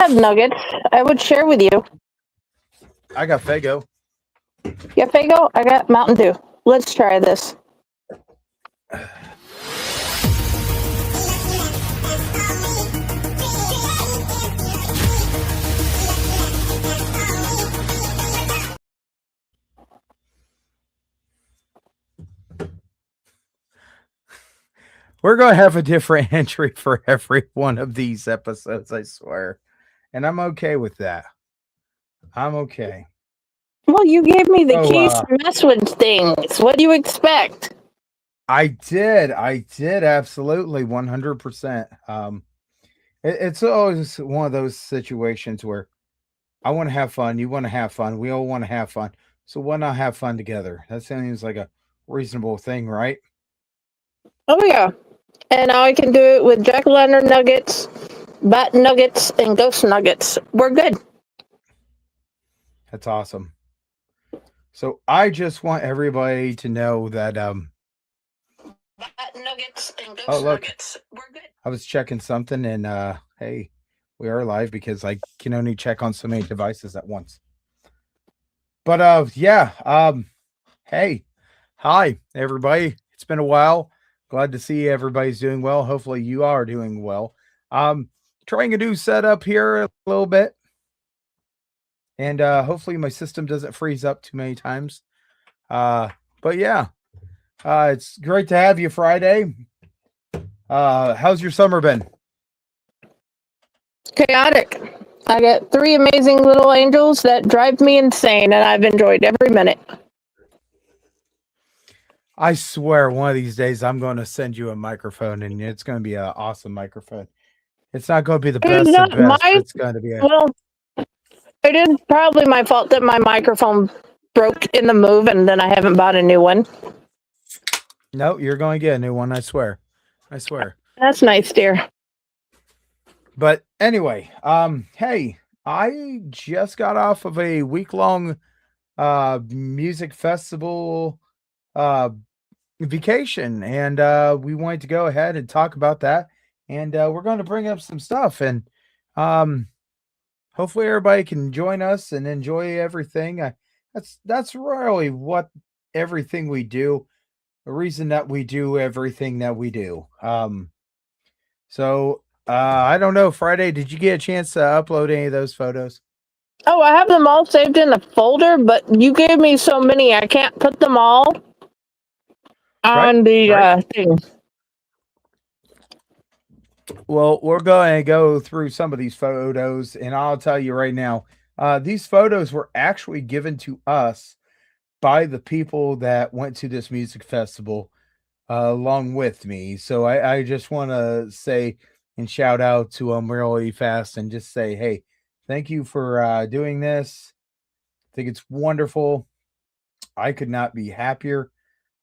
have nuggets. I would share with you. I got Fago. You got Fago? I got Mountain Dew. Let's try this. We're going to have a different entry for every one of these episodes, I swear. And I'm okay with that. I'm okay. Well, you gave me the So, keys to mess with things. What do you expect? I did absolutely 100%. It's always one of those situations where I want to have fun, you want to have fun, we all want to have fun. So why not have fun together? That seems like a reasonable thing, right? Oh, yeah. And now I can do it with jack-o'-lantern nuggets, bat nuggets, and ghost nuggets. We're good. That's awesome. So I just want everybody to know that Bat nuggets and ghost oh look, nuggets. We're good. I was checking something and hey, we are live because I can only check on so many devices at once. But yeah, hey, hi everybody. It's been a while. Glad to see everybody's doing well. Hopefully you are doing well. Trying a new setup here a little bit. And hopefully my system doesn't freeze up too many times. But yeah, it's great to have you Friday. How's your summer been? Chaotic. I got 3 amazing little angels that drive me insane, and I've enjoyed every minute. I swear one of these days I'm going to send you a microphone and it's going to be an awesome microphone. It's not going to be the best of best. It's going to be well, it is probably my fault that my microphone broke in the move and then I haven't bought a new one. No, you're going to get a new one, I swear. I swear. That's nice, dear. But anyway, hey, I just got off of a week-long music festival vacation, and we wanted to go ahead and talk about that, and we're going to bring up some stuff, and hopefully everybody can join us and enjoy everything. That's really what everything we do, the reason that we do everything that we do. So I don't know, Friday, did you get a chance to upload any of those photos? Oh, I have them all saved in a folder, but you gave me so many, I can't put them all on the thing. Well, we're going to go through some of these photos, and I'll tell you right now, these photos were actually given to us by the people that went to this music festival along with me. So I just want to say and shout out to them really fast and just say, hey, thank you for doing this. I think it's wonderful. I could not be happier.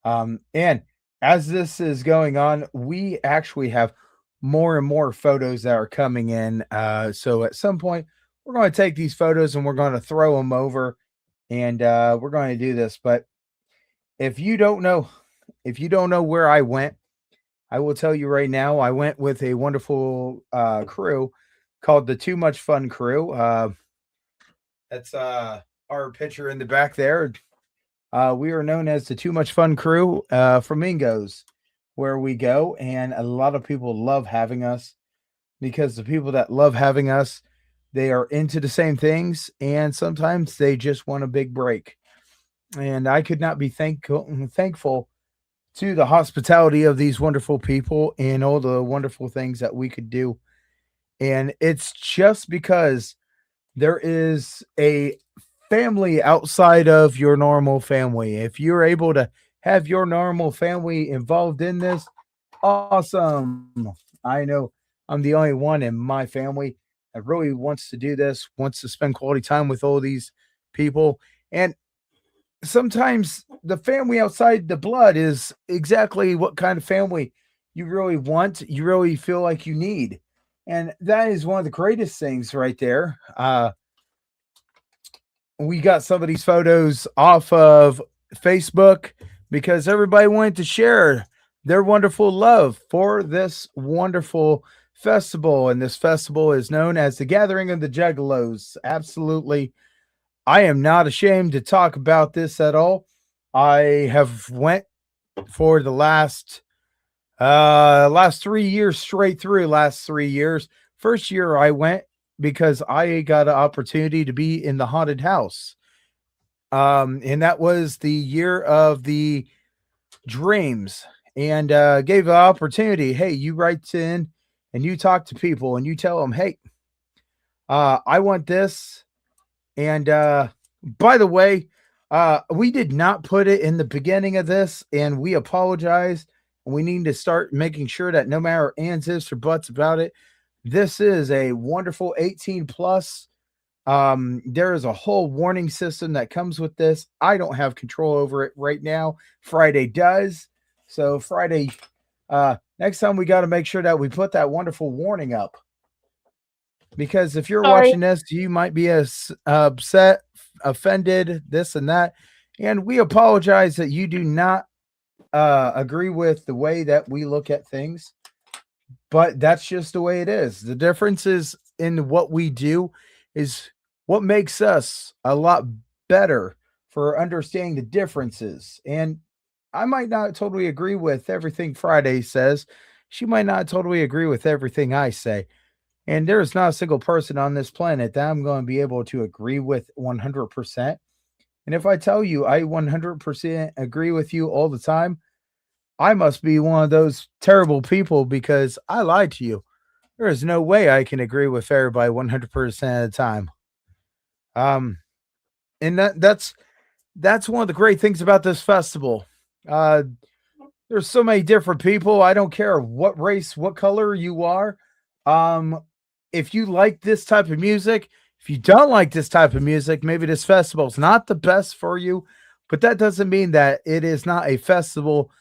And as this is going on, we actually have more and more photos that are coming in. So at some point, we're going to take these photos and we're going to throw them over, and we're going to do this. But if you don't know where I went, I will tell you right now. I went with a wonderful crew called the Too Much Fun Crew. That's our picture in the back there. We are known as the Too Much Fun Crew, Flamingos, where we go, and a lot of people love having us because the people that love having us, they are into the same things, and sometimes they just want a big break. And I could not be thankful to the hospitality of these wonderful people and all the wonderful things that we could do. And it's just because there is a family outside of your normal family. If you're able to have your normal family involved in this, awesome. I know I'm the only one in my family that really wants to do this, wants to spend quality time with all these people. And sometimes the family outside the blood is exactly what kind of family you really want, you really feel like you need. And that is one of the greatest things right there. We got some of these photos off of Facebook because everybody wanted to share their wonderful love for this wonderful festival, and this festival is known as the Gathering of the Juggalos. Absolutely, I am not ashamed to talk about this at all. I have went for the last 3 years straight through. Last 3 years. First year I went because I got an opportunity to be in the haunted house. And that was the year of the dreams, and gave an opportunity. Hey, you write in and you talk to people and you tell them, hey, I want this. And by the way, we did not put it in the beginning of this, and we apologize. And we need to start making sure that no matter ands, ifs, or buts about it, this is a wonderful 18 plus. There is a whole warning system that comes with this. I don't have control over it right now. Friday does. So Friday, next time we got to make sure that we put that wonderful warning up. Because if you're watching this, you might be upset, offended, this and that. And we apologize that you do not agree with the way that we look at things. But that's just the way it is. The differences in what we do is what makes us a lot better for understanding the differences. And I might not totally agree with everything Friday says. She might not totally agree with everything I say. And there's not a single person on this planet that I'm going to be able to agree with 100%. And if I tell you I 100% agree with you all the time, I must be one of those terrible people because I lied to you. There is no way I can agree with everybody 100% of the time. And that's one of the great things about this festival. There's so many different people. I don't care what race, what color you are. If you like this type of music, if you don't like this type of music, maybe this festival is not the best for you, but that doesn't mean that it is not a festival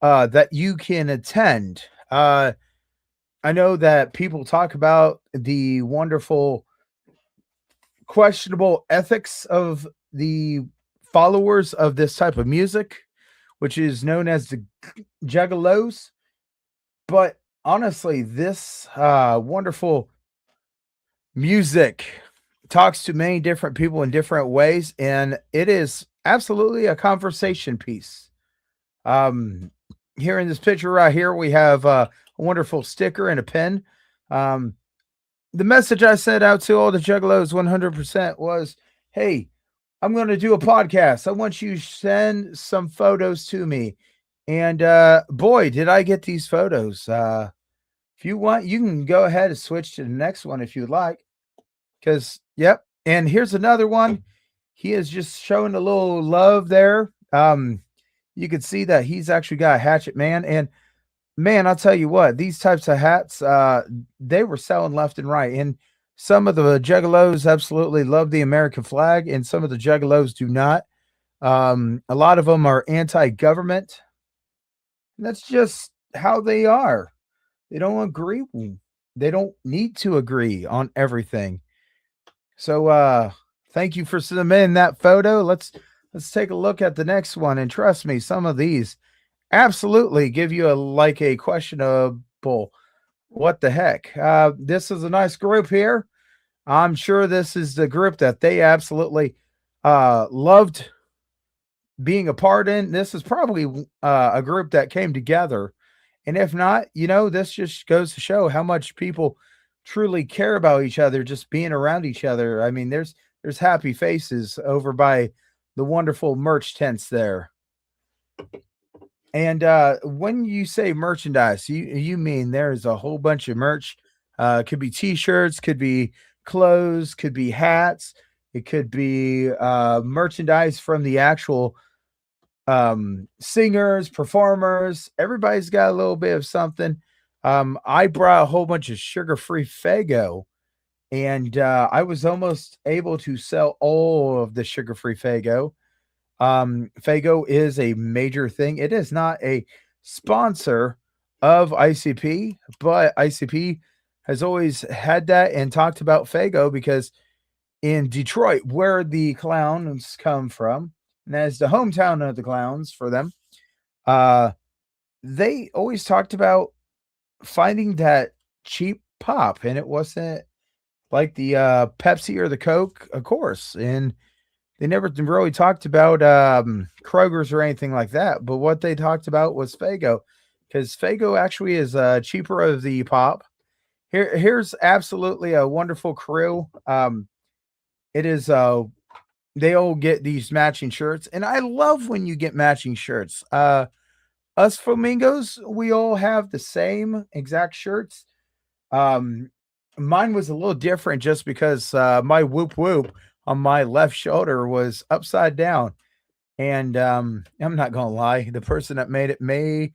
that you can attend. I know that people talk about the wonderful, questionable ethics of the followers of this type of music, which is known as the Juggalos. But honestly, this wonderful music talks to many different people in different ways, and it is absolutely a conversation piece. Here in this picture right here, we have a wonderful sticker and a pen. The message I sent out to all the Juggalos 100% was, hey, I'm going to do a podcast. I want you to send some photos to me. And boy, did I get these photos. If you want, you can go ahead and switch to the next one if you'd like. Because, yep. And here's another one. He is just showing a little love there. You can see that he's actually got a hatchet man. And man, I'll tell you what, these types of hats, they were selling left and right. And some of the Juggalos absolutely love the American flag, and some of the Juggalos do not. A lot of them are anti-government. That's just how they are. They don't agree. They don't need to agree on everything. So thank you for submitting that photo. Let's take a look at the next one. And trust me, some of these absolutely give you a questionable what the heck. This is a nice group here. I'm sure this is the group that they absolutely loved being a part in. This is probably a group that came together. And if not, this just goes to show how much people truly care about each other, just being around each other. I mean, there's happy faces over by the wonderful merch tents there. And when you say merchandise, you mean there's a whole bunch of merch. Could be t-shirts, could be clothes, could be hats. It could be merchandise from the actual singers, performers. Everybody's got a little bit of something. I brought a whole bunch of sugar-free Faygo, and I was almost able to sell all of the sugar-free Faygo. Faygo is a major thing. It is not a sponsor of ICP, but ICP has always had that and talked about Faygo because in Detroit, where the clowns come from, and as the hometown of the clowns for them, they always talked about finding that cheap pop, and it wasn't like the Pepsi or the Coke, of course. And they never really talked about Kroger's or anything like that. But what they talked about was Fago, because Fago actually is cheaper of the pop. Here's absolutely a wonderful crew. It is they all get these matching shirts, and I love when you get matching shirts. Us flamingos, we all have the same exact shirts. Um, Mine was a little different just because my whoop whoop on my left shoulder was upside down. And I'm not gonna lie, the person that made it may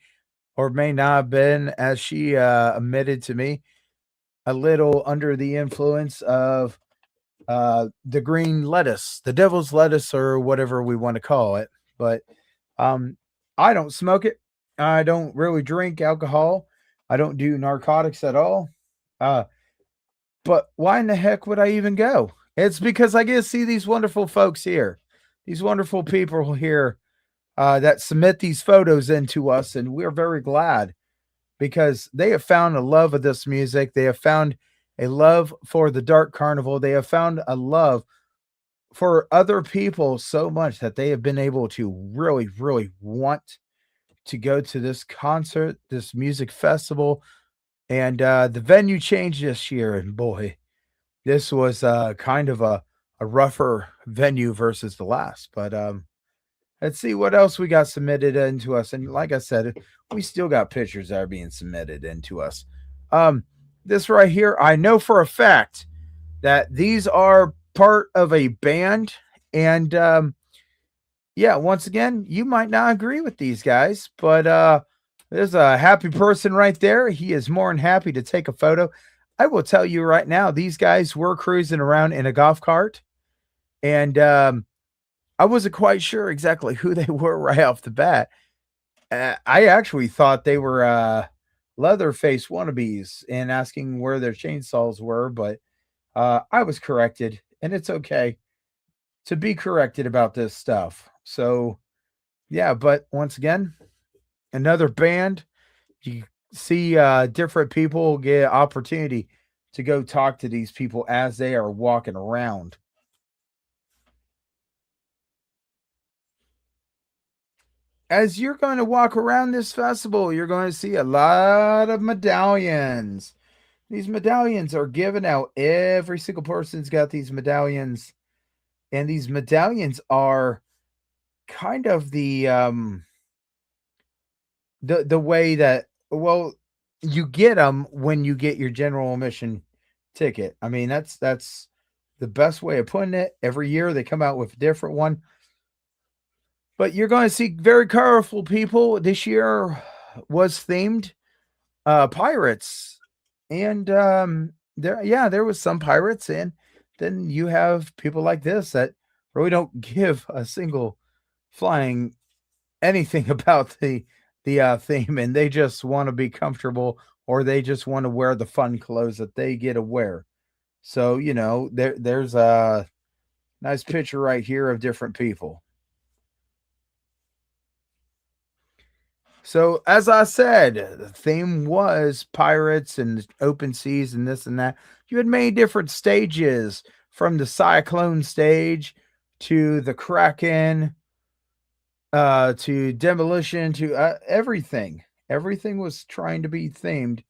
or may not have been, as she admitted to me, a little under the influence of the green lettuce, the devil's lettuce, or whatever we want to call it. But um, I don't smoke it. I don't really drink alcohol. I don't do narcotics at all. Uh, but why in the heck would I even go? It's because I get to see these wonderful folks here, these wonderful people here that submit these photos into us, and we're very glad because they have found a love of this music. They have found a love for the Dark Carnival. They have found a love for other people so much that they have been able to really, really want to go to this concert, this music festival. And the venue changed this year. And boy, this was kind of a rougher venue versus the last. But let's see what else we got submitted into us. And like I said, we still got pictures that are being submitted into us. This right here, I know for a fact that these are part of a band. And yeah, once again, you might not agree with these guys, but there's a happy person right there. He is more than happy to take a photo. I will tell you right now, these guys were cruising around in a golf cart. And I wasn't quite sure exactly who they were right off the bat. I actually thought they were Leatherface wannabes and asking where their chainsaws were, but I was corrected, and it's okay to be corrected about this stuff. So, yeah, but once again, another band. You see different people get opportunity to go talk to these people as they are walking around. As you're going to walk around this festival, you're going to see a lot of medallions. These medallions are given out. Every single person's got these medallions. And these medallions are kind of the way that, well, you get them when you get your general admission ticket. I mean, that's the best way of putting it. Every year they come out with a different one. But you're going to see very colorful people. This year was themed pirates. And there was some pirates, and then you have people like this that really don't give a single flying anything about the theme, and they just want to be comfortable, or they just want to wear the fun clothes that they get to wear. So, there's a nice picture right here of different people. So, as I said, the theme was pirates and open seas and this and that. You had many different stages, from the Cyclone stage to the Kraken, to Demolition, to everything. Everything was trying to be themed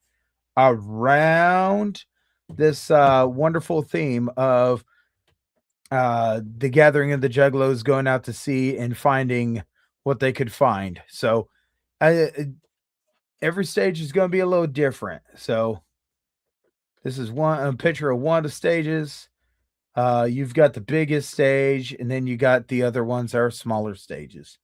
around this wonderful theme of the gathering of the Juggalos going out to sea and finding what they could find. So, every stage is going to be a little different. So this is a picture of one of the stages. You've got the biggest stage, and then you got the other ones that are smaller stages.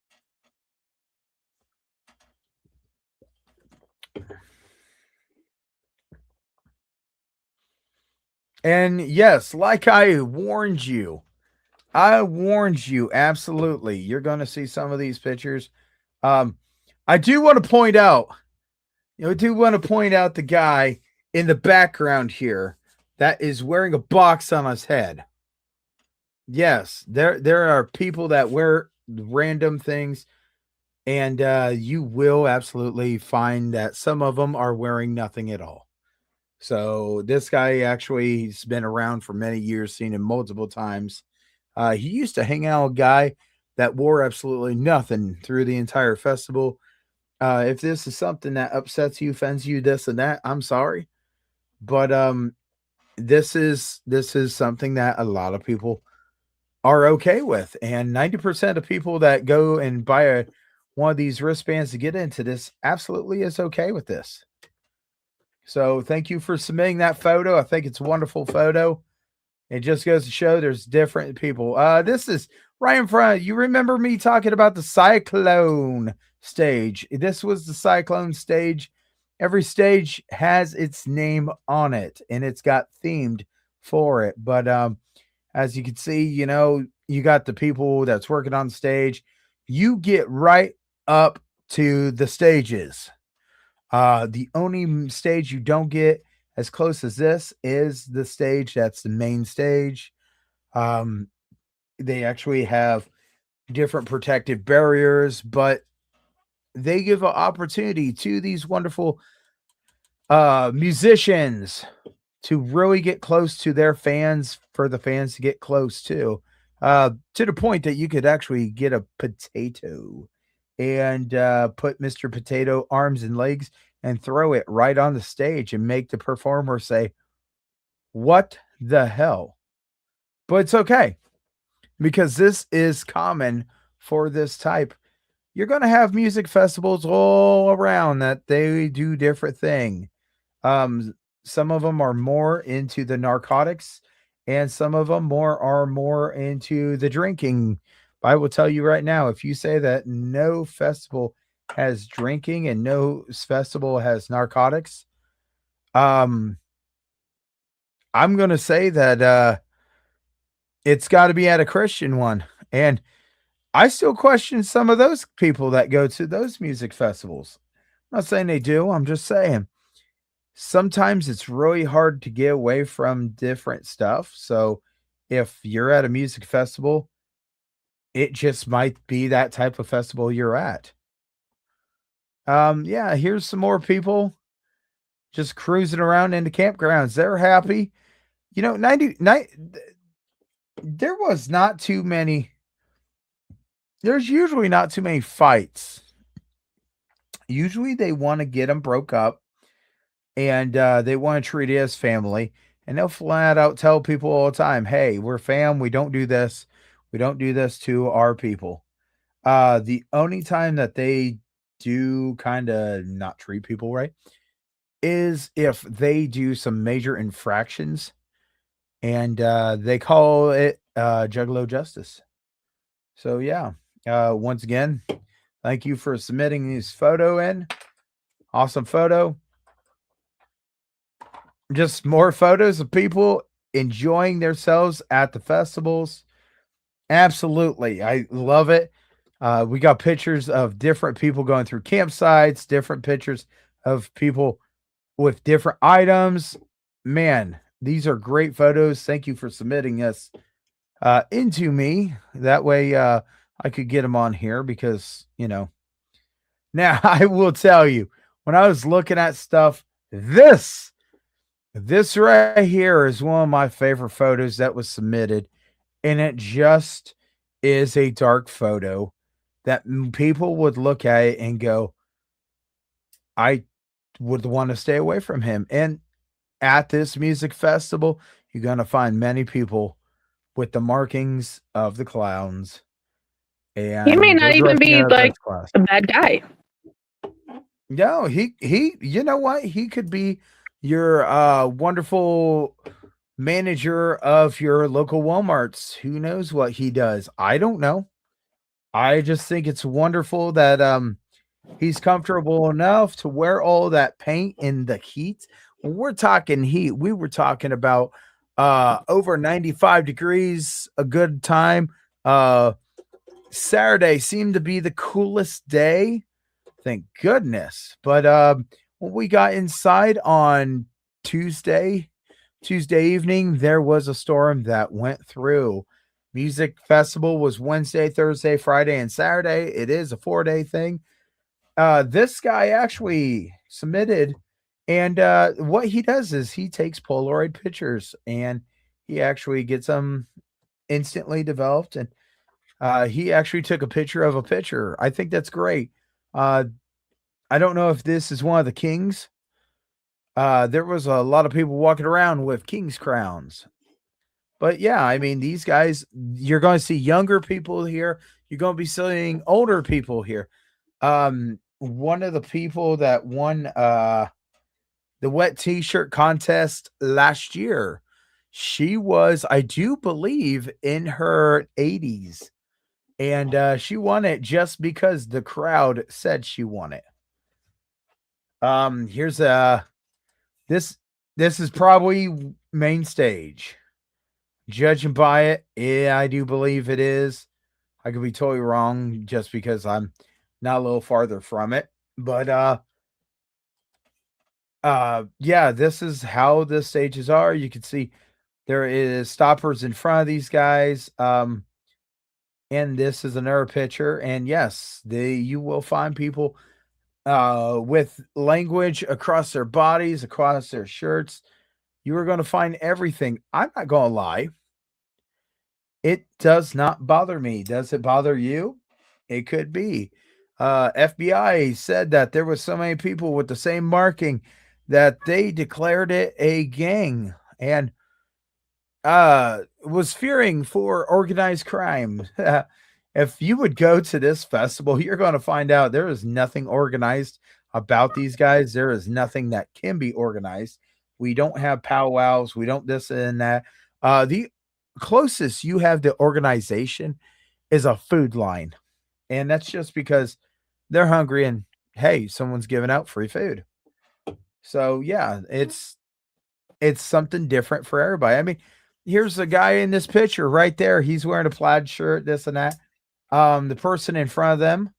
And yes, like I warned you, absolutely. You're going to see some of these pictures. I do want to point out, the guy in the background here that is wearing a box on his head. Yes, there are people that wear random things, and you will absolutely find that some of them are wearing nothing at all. So this guy actually, he's been around for many years, seen him multiple times. He used to hang out with a guy that wore absolutely nothing through the entire festival. If this is something that upsets you, offends you, this and that, I'm sorry. But this is something that a lot of people are okay with. And 90% of people that go and buy one of these wristbands to get into this absolutely is okay with this. So thank you for submitting that photo. I think it's a wonderful photo. It just goes to show there's different people. This is right in front. You remember me talking about the Cyclone stage. This was the Cyclone stage. Every stage has its name on it, and it's got themed for it. But as you can see, you got the people that's working on stage. You get right up to the stages. The only stage you don't get as close as this is the stage that's the main stage. They actually have different protective barriers, but they give an opportunity to these wonderful musicians to really get close to their fans, for the fans to get close to the point that you could actually get a potato and put Mr. Potato arms and legs and throw it right on the stage and make the performer say, "What the hell?" But it's okay, because this is common for this type. You're going to have music festivals all around that they do different thing. Some of them are more into the narcotics, and some of them are more into the drinking. I will tell you right now, if you say that no festival has drinking and no festival has narcotics, I'm going to say that it's got to be at a Christian one. And I still question some of those people that go to those music festivals. I'm not saying they do. I'm just saying sometimes it's really hard to get away from different stuff. So if you're at a music festival, it just might be that type of festival you're at. Yeah, here's some more people just cruising around into campgrounds. They're happy. 99, there was not too many. There's usually not too many fights. Usually they want to get them broke up, and they want to treat it as family. And they'll flat out tell people all the time, "Hey, we're fam. We don't do this. We don't do this to our people." The only time that they do kind of not treat people right is if they do some major infractions, and they call it Juggalo justice. So yeah, once again, thank you for submitting this photo in. Awesome photo. Just more photos of people enjoying themselves at the festivals. Absolutely. I love it. We got pictures of different people going through campsites, different pictures of people with different items. Man, these are great photos. Thank you for submitting us into me. That way I could get them on here because, Now, I will tell you, when I was looking at stuff, this right here is one of my favorite photos that was submitted, and it just is a dark photo that people would look at it and go, I would want to stay away from him. And at this music festival, you're going to find many people with the markings of the clowns. And he may not even be like class. a bad guy. No, he, you know what? He could be your wonderful manager of your local Walmarts. Who knows what he does? I don't know. I just think it's wonderful that he's comfortable enough to wear all that paint in the heat. When we're talking heat, we were talking about over 95 degrees, a good time. Saturday seemed to be the coolest day. Thank goodness. But when we got inside on Tuesday evening, there was a storm that went through. Music festival was Wednesday, Thursday, Friday, and Saturday. It is a 4-day thing. This guy actually submitted And what he does is he takes Polaroid pictures and he actually gets them instantly developed. And he actually took a picture of a picture. I think that's great. Uh, I don't know if this is one of the kings. There was a lot of people walking around with king's crowns. But yeah, I mean, these guys, you're going to see younger people here. You're going to be seeing older people here. One of the people that won the wet t-shirt contest last year, she was, I do believe, in her 80s. And she won it just because the crowd said she won it. Here's this this is probably main stage. Judging by it, yeah, I do believe it is. I could be totally wrong just because I'm not a little farther from it. But yeah, this is how the stages are. You can see there is stoppers in front of these guys. And this is another picture. And yes, you will find people with language across their bodies, across their shirts. You are going to find everything. I'm not going to lie. It does not bother me. Does it bother you? It could be. FBI said that there was so many people with the same marking that they declared it a gang and was fearing for organized crime. If you would go to this festival, you're going to find out there is nothing organized about these guys. There is nothing that can be organized. We don't have powwows. We don't this and that. The closest you have to organization is a food line. And that's just because they're hungry and hey, someone's giving out free food. So yeah, it's something different for everybody. I mean, here's a guy in this picture right there. He's wearing a plaid shirt, this and that. The person in front of them,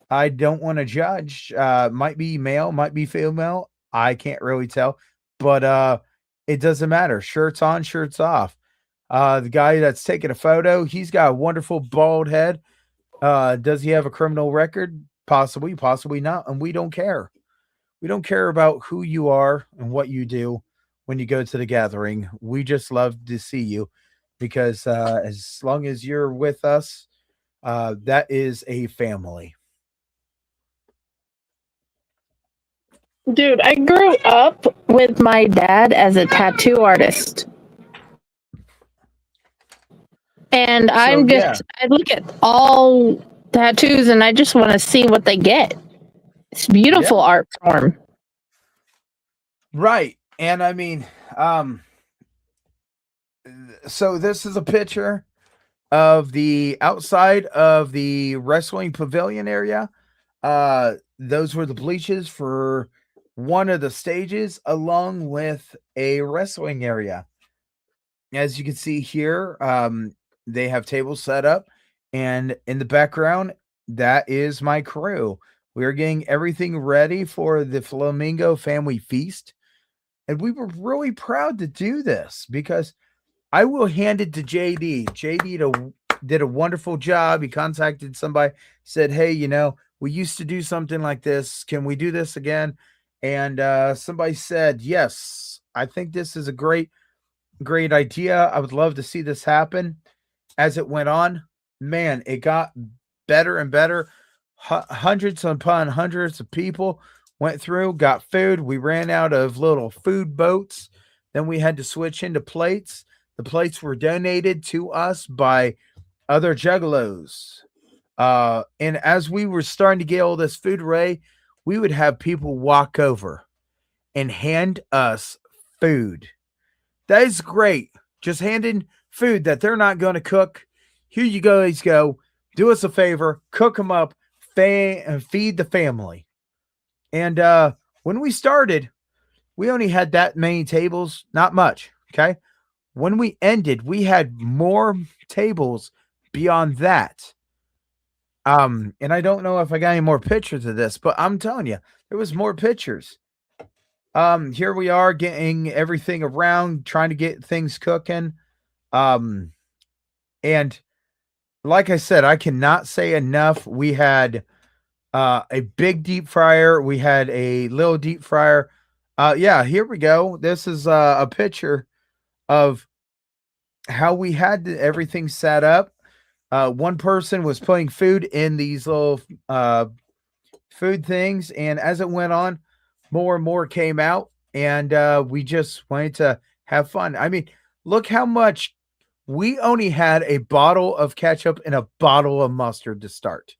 I don't want to judge. Might be male, might be female. I can't really tell. But it doesn't matter. Shirts on, shirts off. The guy that's taking a photo, he's got a wonderful bald head. Does he have a criminal record? Possibly, possibly not. And we don't care. We don't care about who you are and what you do when you go to the gathering. We just love to see you because as long as you're with us, that is a family. Dude, I grew up with my dad as a tattoo artist. And I'm just, I look at all tattoos and I just want to see what they get. It's beautiful art form. Right. And I mean, so this is a picture of the outside of the wrestling pavilion area. Those were the bleachers for one of the stages, along with a wrestling area. As you can see here, they have tables set up, and in the background, that is my crew. We are getting everything ready for the Flamingo Family Feast. And we were really proud to do this because I will hand it to JD. JD did a wonderful job. He contacted somebody, said, hey, we used to do something like this. Can we do this again? And somebody said, yes, I think this is a great idea. I would love to see this happen. As it went on, man, it got better and better. Hundreds upon hundreds of people went through, got food. We ran out of little food boats. Then we had to switch into plates. The plates were donated to us by other Juggalos. And as we were starting to get all this food ready, we would have people walk over and hand us food. That is great. Just handing food that they're not going to cook. Here you guys go. Do us a favor. Cook them up. Feed the family. And when we started, we only had that many tables. Not much. Okay. When we ended, we had more tables beyond that. And I don't know if I got any more pictures of this, but I'm telling you, there was more pictures. Here we are getting everything around, trying to get things cooking. And like I said, I cannot say enough. We had a big deep fryer. We had a little deep fryer. Yeah, here we go. This is a picture of how we had everything set up. One person was putting food in these little food things, and as it went on, more and more came out, and we just wanted to have fun. I mean, look how much we only had a bottle of ketchup and a bottle of mustard to start.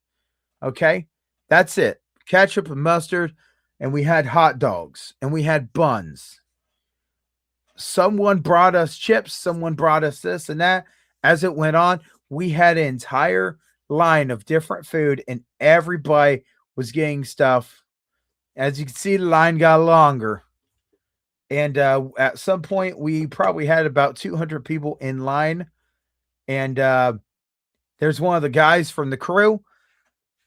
Okay, that's it. Ketchup and mustard, and we had hot dogs and we had buns. Someone brought us chips, someone brought us this and that. As it went on, we had an entire line of different food, and everybody was getting stuff. As you can see, the line got longer. And at some point, we probably had about 200 people in line. And there's one of the guys from the crew.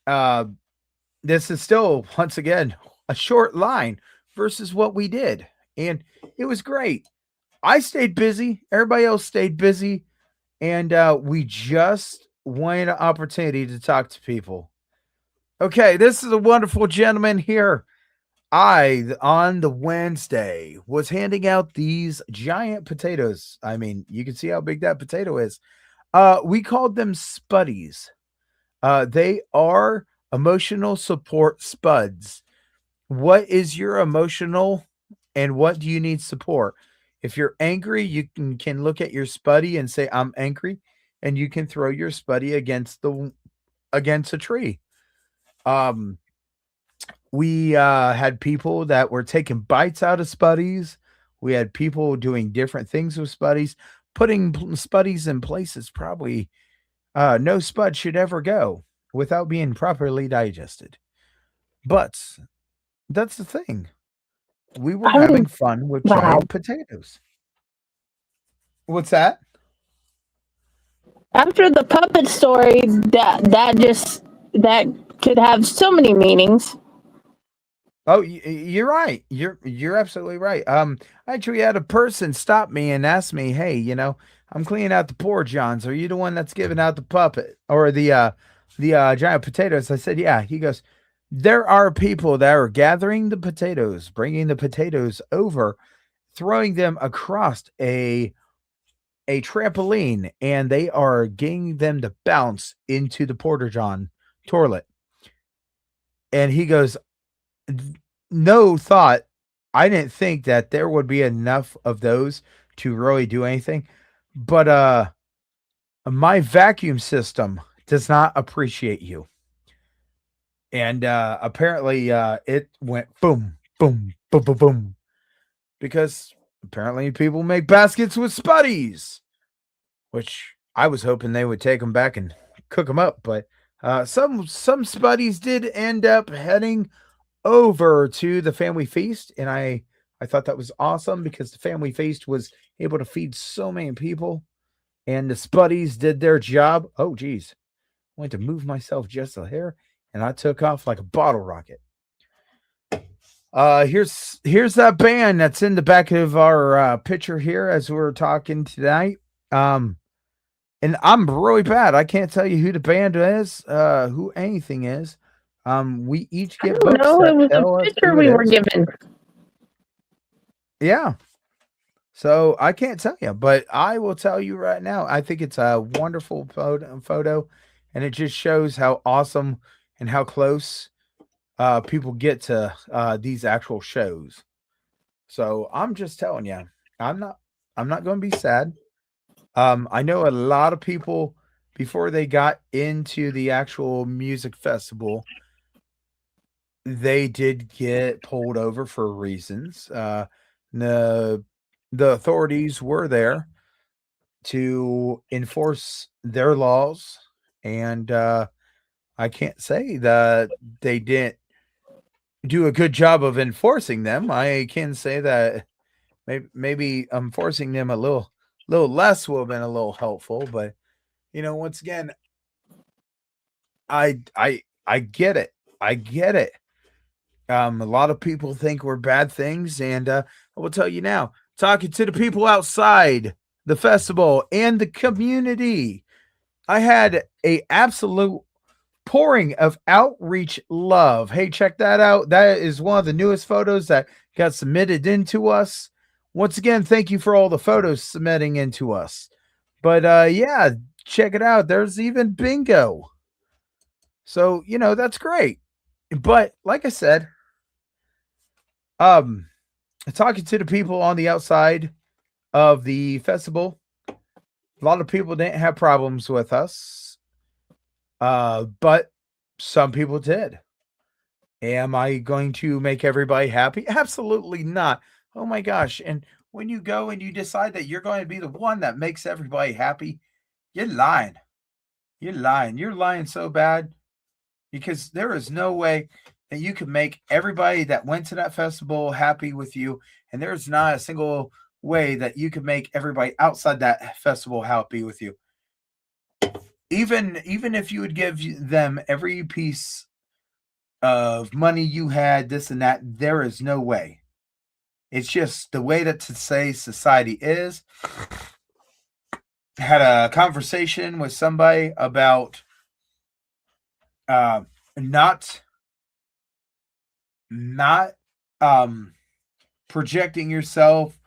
This is still, once again, a short line versus what we did. And it was great. I stayed busy. Everybody else stayed busy. And we just wanted an opportunity to talk to people. Okay, this is a wonderful gentleman here. On the Wednesday, was handing out these giant potatoes. I mean, you can see how big that potato is. We called them Spuddies. They are emotional support spuds. What is your emotional and what do you need support? If you're angry, you can look at your Spuddy and say, I'm angry, and you can throw your Spuddy against a tree. We had people that were taking bites out of Spuddies. We had people doing different things with Spuddies, putting Spuddies in places probably no Spud should ever go without being properly digested. But that's the thing. We were I having mean, fun with wow. giant potatoes. What's that? After the puppet story, that could have so many meanings. Oh, you're right. You're absolutely right. I actually had a person stop me and ask me, "Hey, I'm cleaning out the poor Johns. Are you the one that's giving out the puppet or the giant potatoes?" I said, "Yeah." He goes, "There are people that are gathering the potatoes, bringing the potatoes over, throwing them across a trampoline, and they are getting them to bounce into the porter john toilet." And he goes, no thought. I didn't think that there would be enough of those to really do anything. But my vacuum system does not appreciate you. And apparently it went boom, boom, boom, boom, boom. Because apparently people make baskets with Spuddies, which I was hoping they would take them back and cook them up. But some Spuddies did end up heading over to the family feast, and I thought that was awesome because the family feast was able to feed so many people, and the Spuddies did their job. Oh geez, I went to move myself just a hair, and I took off like a bottle rocket. Here's that band that's in the back of our picture here as we're talking tonight. And I'm really bad. I can't tell you who the band is, who anything is. We each I get don't books know. It that was a tell us picture who it we were is. given. Yeah. So I can't tell you, but I will tell you right now. I think it's a wonderful photo, and it just shows how awesome and how close people get to these actual shows. So I'm just telling you, I'm not I'm not going to be sad. I know a lot of people before they got into the actual music festival, they did get pulled over for reasons. The the authorities were there to enforce their laws, and I can't say that they didn't do a good job of enforcing them. I can say that maybe enforcing them a little less would have been a little helpful, but once again, I get it. I get it. A lot of people think we're bad things, and I will tell you now, talking to the people outside the festival and the community, I had a absolute pouring of outreach love. Hey, check that out. That is one of the newest photos that got submitted into us. Once again, thank you for all the photos submitting into us. But yeah, check it out. There's even bingo. So, that's great. But like I said, talking to the people on the outside of the festival, a lot of people didn't have problems with us. But some people did. Am I going to make everybody happy? Absolutely not. Oh my gosh. And when you go and you decide that you're going to be the one that makes everybody happy, you're lying. You're lying. You're lying so bad because there is no way that you can make everybody that went to that festival happy with you. And there's not a single way that you can make everybody outside that festival happy with you. Even if you would give them every piece of money you had, this and that, there is no way. It's just the way that today's society is. Had a conversation with somebody about not projecting yourself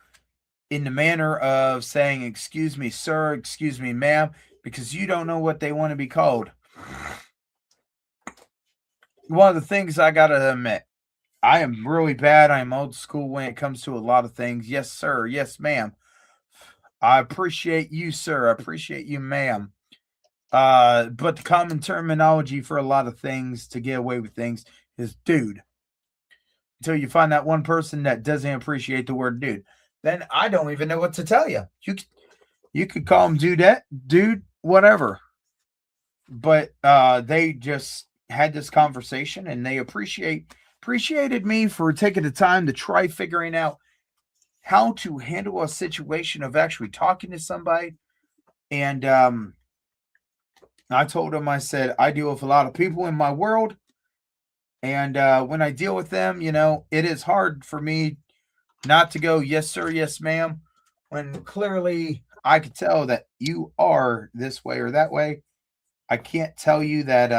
in the manner of saying, excuse me, sir, excuse me, ma'am, because you don't know what they want to be called. One of the things I got to admit, I am really bad. I am old school when it comes to a lot of things. Yes, sir. Yes, ma'am. I appreciate you, sir. I appreciate you, ma'am. But the common terminology for a lot of things to get away with things is dude. Until you find that one person that doesn't appreciate the word dude, then I don't even know what to tell you. You could call him dudette, dude, whatever. But they just had this conversation and they appreciated me for taking the time to try figuring out how to handle a situation of actually talking to somebody. And I told them, I said, I deal with a lot of people in my world. And when I deal with them, it is hard for me not to go, yes, sir, yes, ma'am, when clearly I could tell that you are this way or that way. I can't tell you that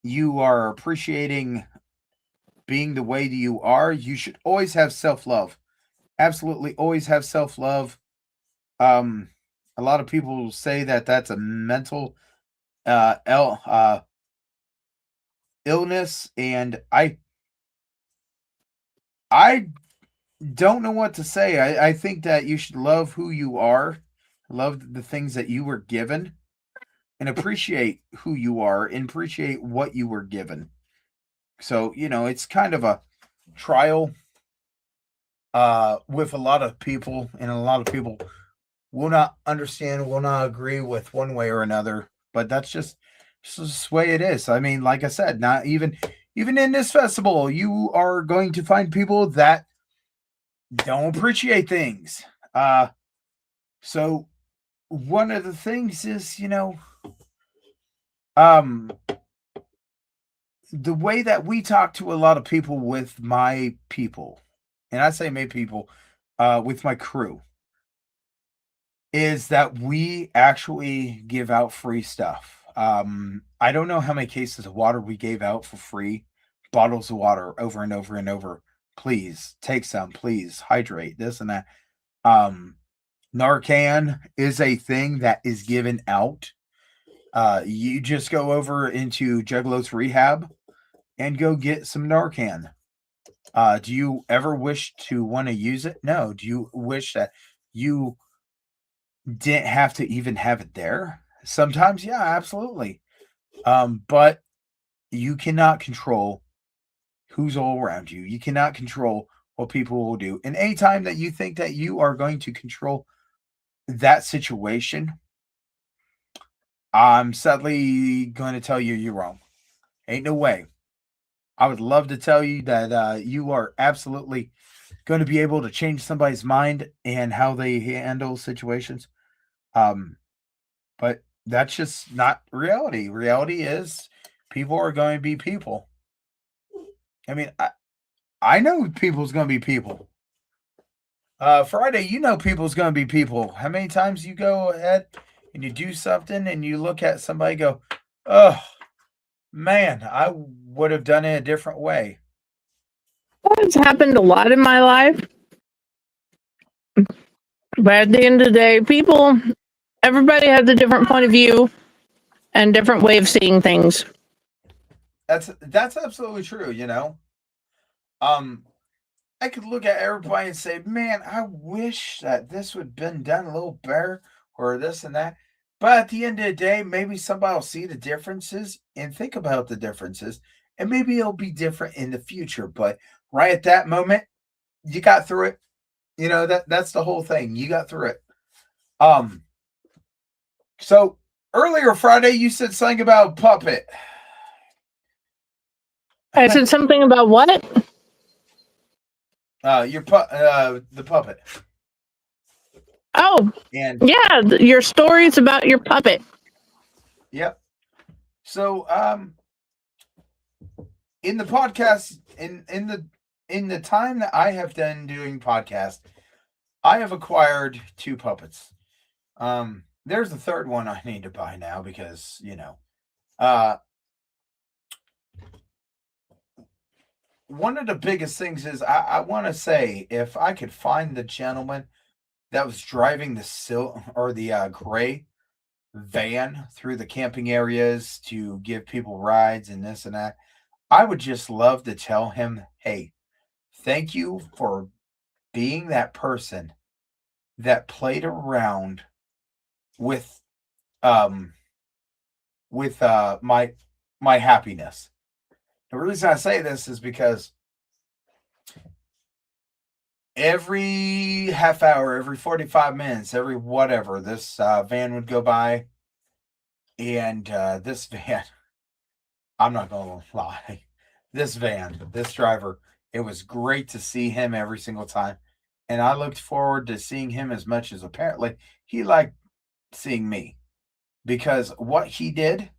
you are appreciating being the way that you are. You should always have self-love. Absolutely always have self-love. A lot of people say that that's a mental illness, and I don't know what to say. I think that you should love who you are, love the things that you were given, and appreciate who you are and appreciate what you were given. So, it's kind of a trial with a lot of people, and a lot of people will not understand, will not agree with one way or another, but that's just the way it is. I mean, like I said, not even in this festival, you are going to find people that don't appreciate things. So one of the things is, the way that we talk to a lot of people with my people, and I say my people, with my crew, is that we actually give out free stuff. I don't know how many cases of water we gave out for free, bottles of water over and over and over. Please take some, please hydrate, this and that. Narcan is a thing that is given out. You just go over into Juggalos rehab and go get some Narcan. Do you ever wish to want to use it? No. Do you wish that you didn't have to even have it there? Sometimes, yeah, absolutely. But you cannot control who's all around you. You cannot control what people will do. And anytime that you think that you are going to control that situation, I'm sadly going to tell you you're wrong. Ain't no way. I would love to tell you that you are absolutely going to be able to change somebody's mind and how they handle situations. But that's just not reality. Reality is people are going to be people. I mean, I know people's going to be people. Friday, people's going to be people. How many times you go ahead and you do something and you look at somebody go, oh, man, I would have done it a different way. It's happened a lot in my life. But at the end of the day, everybody has a different point of view and different way of seeing things. That's absolutely true, I could look at everybody and say, man, I wish that this would have been done a little better or this and that. But at the end of the day, maybe somebody will see the differences and think about the differences, and maybe it'll be different in the future. But right at that moment, you got through it. That's the whole thing. You got through it. So earlier Friday, you said something about puppet. I said something about what? The puppet. Oh, and yeah, your stories about your puppet. Yep. So, in the podcast, in the time that I have done doing podcasts, I have acquired 2 puppets. There's a third one I need to buy now because one of the biggest things is I want to say if I could find the gentleman that was driving the gray van through the camping areas to give people rides and this and that, I would just love to tell him, hey, thank you for being that person that played around with my happiness. The reason I say this is because every half hour, every 45 minutes, every whatever, this van would go by. And this van, I'm not going to lie, this driver, it was great to see him every single time. And I looked forward to seeing him as much as apparently he liked seeing me. Because what he did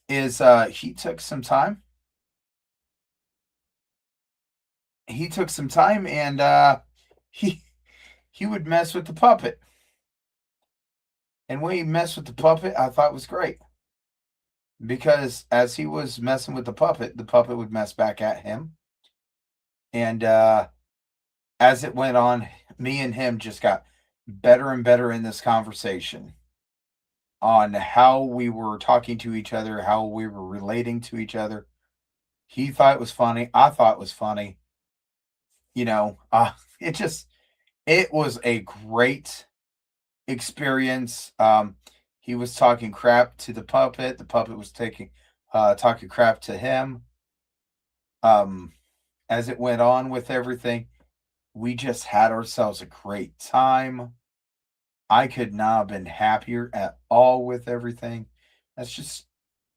is he took some time. And he would mess with the puppet. And when he messed with the puppet, I thought was great. Because as he was messing with the puppet would mess back at him. And as it went on, me and him just got better and better in this conversation on how we were talking to each other, how we were relating to each other. He thought it was funny. I thought it was funny. It was a great experience. He was talking crap to the puppet. The puppet was talking crap to him. As it went on with everything, we just had ourselves a great time. I could not have been happier at all with everything. That's just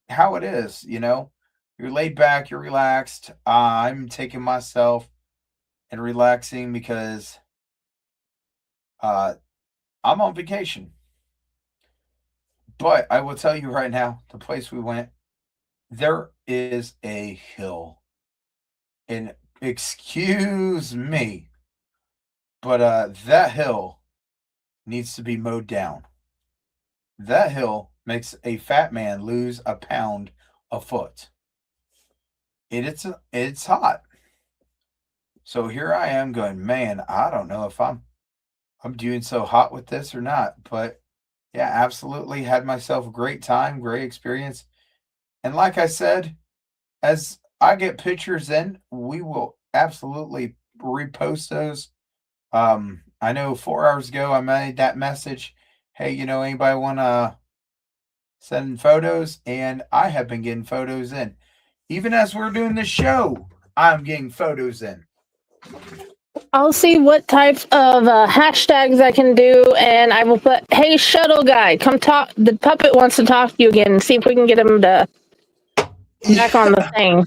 how it is, You're laid back, you're relaxed. I'm taking myself and relaxing because I'm on vacation. But I will tell you right now, the place we went, there is a hill. And excuse me, but that hill needs to be mowed down. That hill makes a fat man lose a pound a foot. It's hot. So here I am going, man, I don't know if I'm doing so hot with this or not. But yeah, absolutely had myself a great time, great experience. And like I said, as I get pictures in, we will absolutely repost those. I know 4 hours ago I made that message. Hey, anybody want to send photos? And I have been getting photos in. Even as we're doing this show, I'm getting photos in. I'll see what type of hashtags I can do, and I will put, hey, shuttle guy, come talk. The puppet wants to talk to you again and see if we can get him to back on the thing.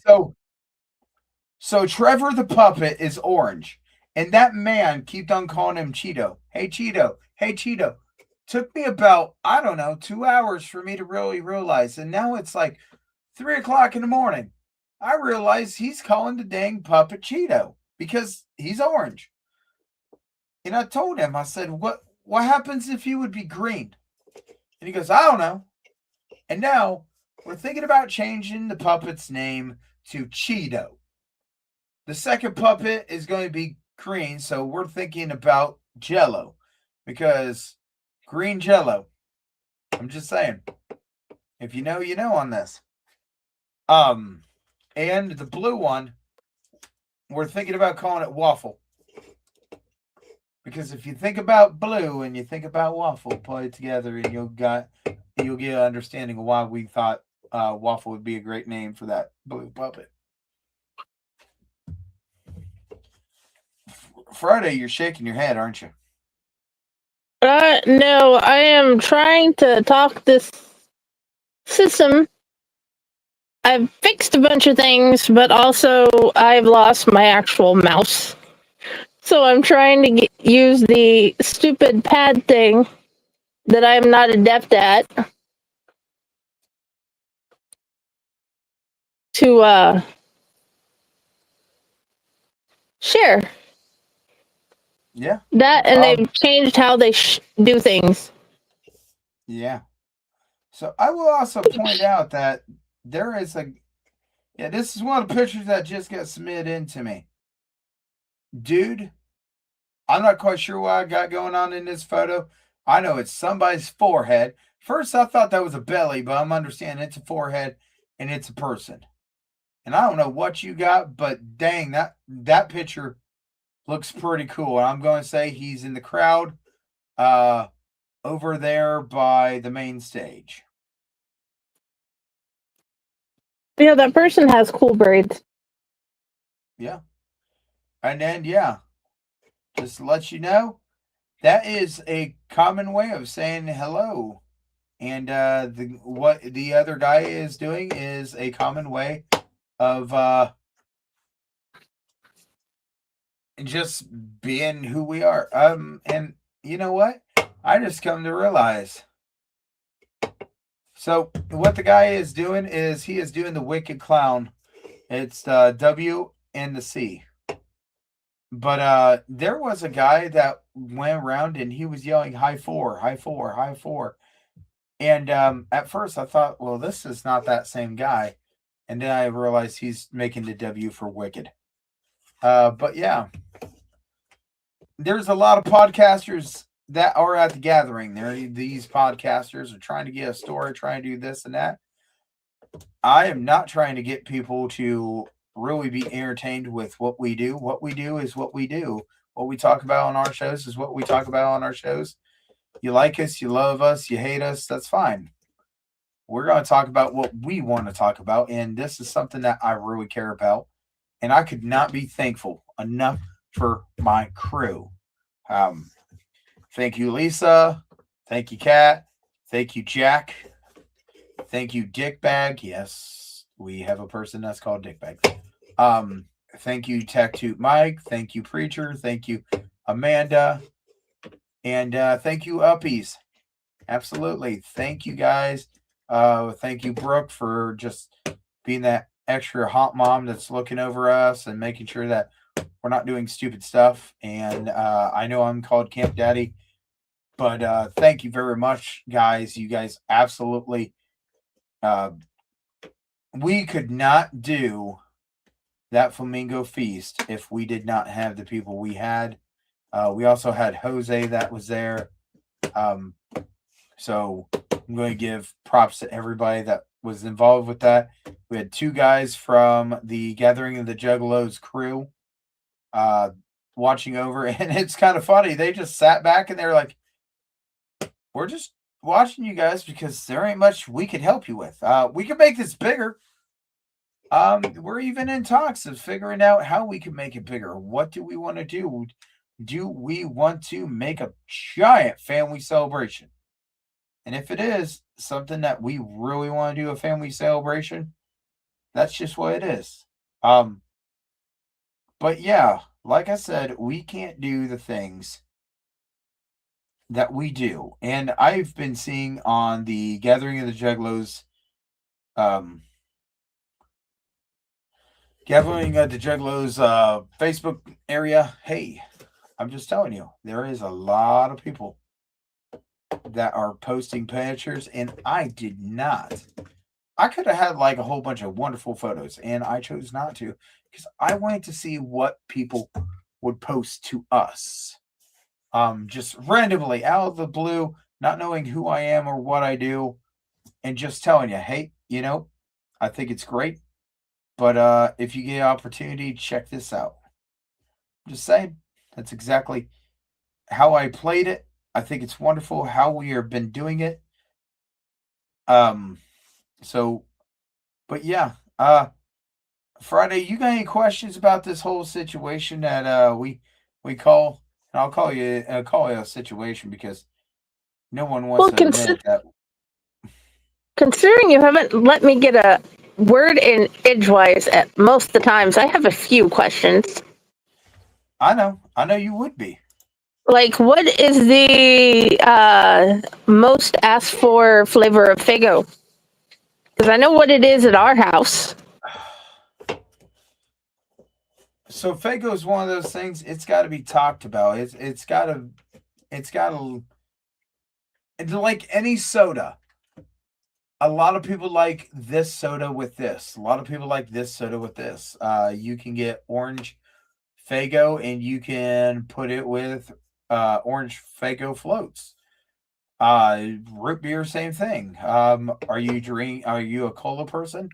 So Trevor the puppet is orange, and that man kept on calling him Cheeto. Hey, Cheeto. Hey, Cheeto. Took me about, 2 hours for me to really realize. And now it's like 3 o'clock in the morning. I realize he's calling the dang puppet Cheeto because he's orange. And I told him, I said, what happens if he would be green? And he goes, I don't know. And now we're thinking about changing the puppet's name to Cheeto. The second puppet is going to be green, so we're thinking about Jello because green Jello. I'm just saying. If you know, you know on this. And the blue one, we're thinking about calling it waffle. Because if you think about blue and you think about waffle, put it together and you'll get an understanding of why we thought waffle would be a great name for that blue puppet. Friday, you're shaking your head, aren't you? No, I am trying to talk this system. I've fixed a bunch of things, but also I've lost my actual mouse. So I'm trying to use the stupid pad thing that I'm not adept at to share. Yeah. That, and they've changed how they do things. Yeah. So I will also point out that there is this is one of the pictures that just got submitted in to me. Dude, I'm not quite sure what I got going on in this photo. I know it's somebody's forehead. First, I thought that was a belly, but I'm understanding it's a forehead and it's a person. And I don't know what you got, but dang, that picture looks pretty cool. And I'm going to say he's in the crowd over there by the main stage. Yeah, that person has cool braids. Yeah. And then, just to let you know, that is a common way of saying hello. And what the other guy is doing is a common way of just being who we are. And you know what? I just come to realize. So what the guy is doing is he is doing the Wicked Clown. It's the W and the C. But there was a guy that went around and he was yelling high four, high four, high four. And at first I thought, well, this is not that same guy. And then I realized he's making the W for Wicked. But yeah, there's a lot of podcasters that are at the gathering. These podcasters are trying to get a story, trying to do this and that. I am not trying to get people to really be entertained with what we do. What we do is what we do. What we talk about on our shows is what we talk about on our shows. You like us, you love us, you hate us, that's fine. We're going to talk about what we want to talk about, and this is something that I really care about. And I could not be thankful enough for my crew. Thank you, Lisa. Thank you, Kat. Thank you, Jack. Thank you, Dickbag. Yes, we have a person that's called Dickbag. Thank you, Tattoo Mike. Thank you, Preacher. Thank you, Amanda. And thank you, Uppies. Absolutely. Thank you, guys. Thank you, Brooke, for just being that extra hot mom that's looking over us and making sure that we're not doing stupid stuff. And I know I'm called Camp Daddy, but thank you very much, guys. You guys absolutely. We could not do that Flamingo Feast if we did not have the people we had. We also had Jose that was there. So I'm going to give props to everybody that was involved with that. We had two guys from the Gathering of the Juggalos crew watching over, and it's kind of funny. They just sat back and they're like, we're just watching you guys because there ain't much we could help you with. We could make this bigger. We're even in talks of figuring out how we can make it bigger. What do we want to do? Do we want to make a giant family celebration? And if it is something that we really want to do a family celebration, that's just what it is. But yeah, like I said, we can't do the things that we do. And I've been seeing on the Gathering of the Juggalos, Facebook area. Hey, I'm just telling you, there is a lot of people that are posting pictures, and I did not I could have had like a whole bunch of wonderful photos, and I chose not to because I wanted to see what people would post to us. Just randomly out of the blue, not knowing who I am or what I do, and just telling you, hey, I think it's great. But if you get an opportunity, check this out. Just saying, that's exactly how I played it. I think it's wonderful how we have been doing it. Um, so, but yeah, Friday, you got any questions about this whole situation that we call? And I'll call it a situation because no one wants Well, to admit that. considering you haven't let me get a word in edgewise at most of the times, I have a few questions. I know you would be. Like, what is the most asked for flavor of Fago? Because I know what it is at our house. So Fago is one of those things. It's got to be talked about. It's got to like any soda. A lot of people like this soda with this. A lot of people like this soda with this. You can get orange Fago and you can put it with orange Fago floats. Root beer, same thing. Are you a cola person?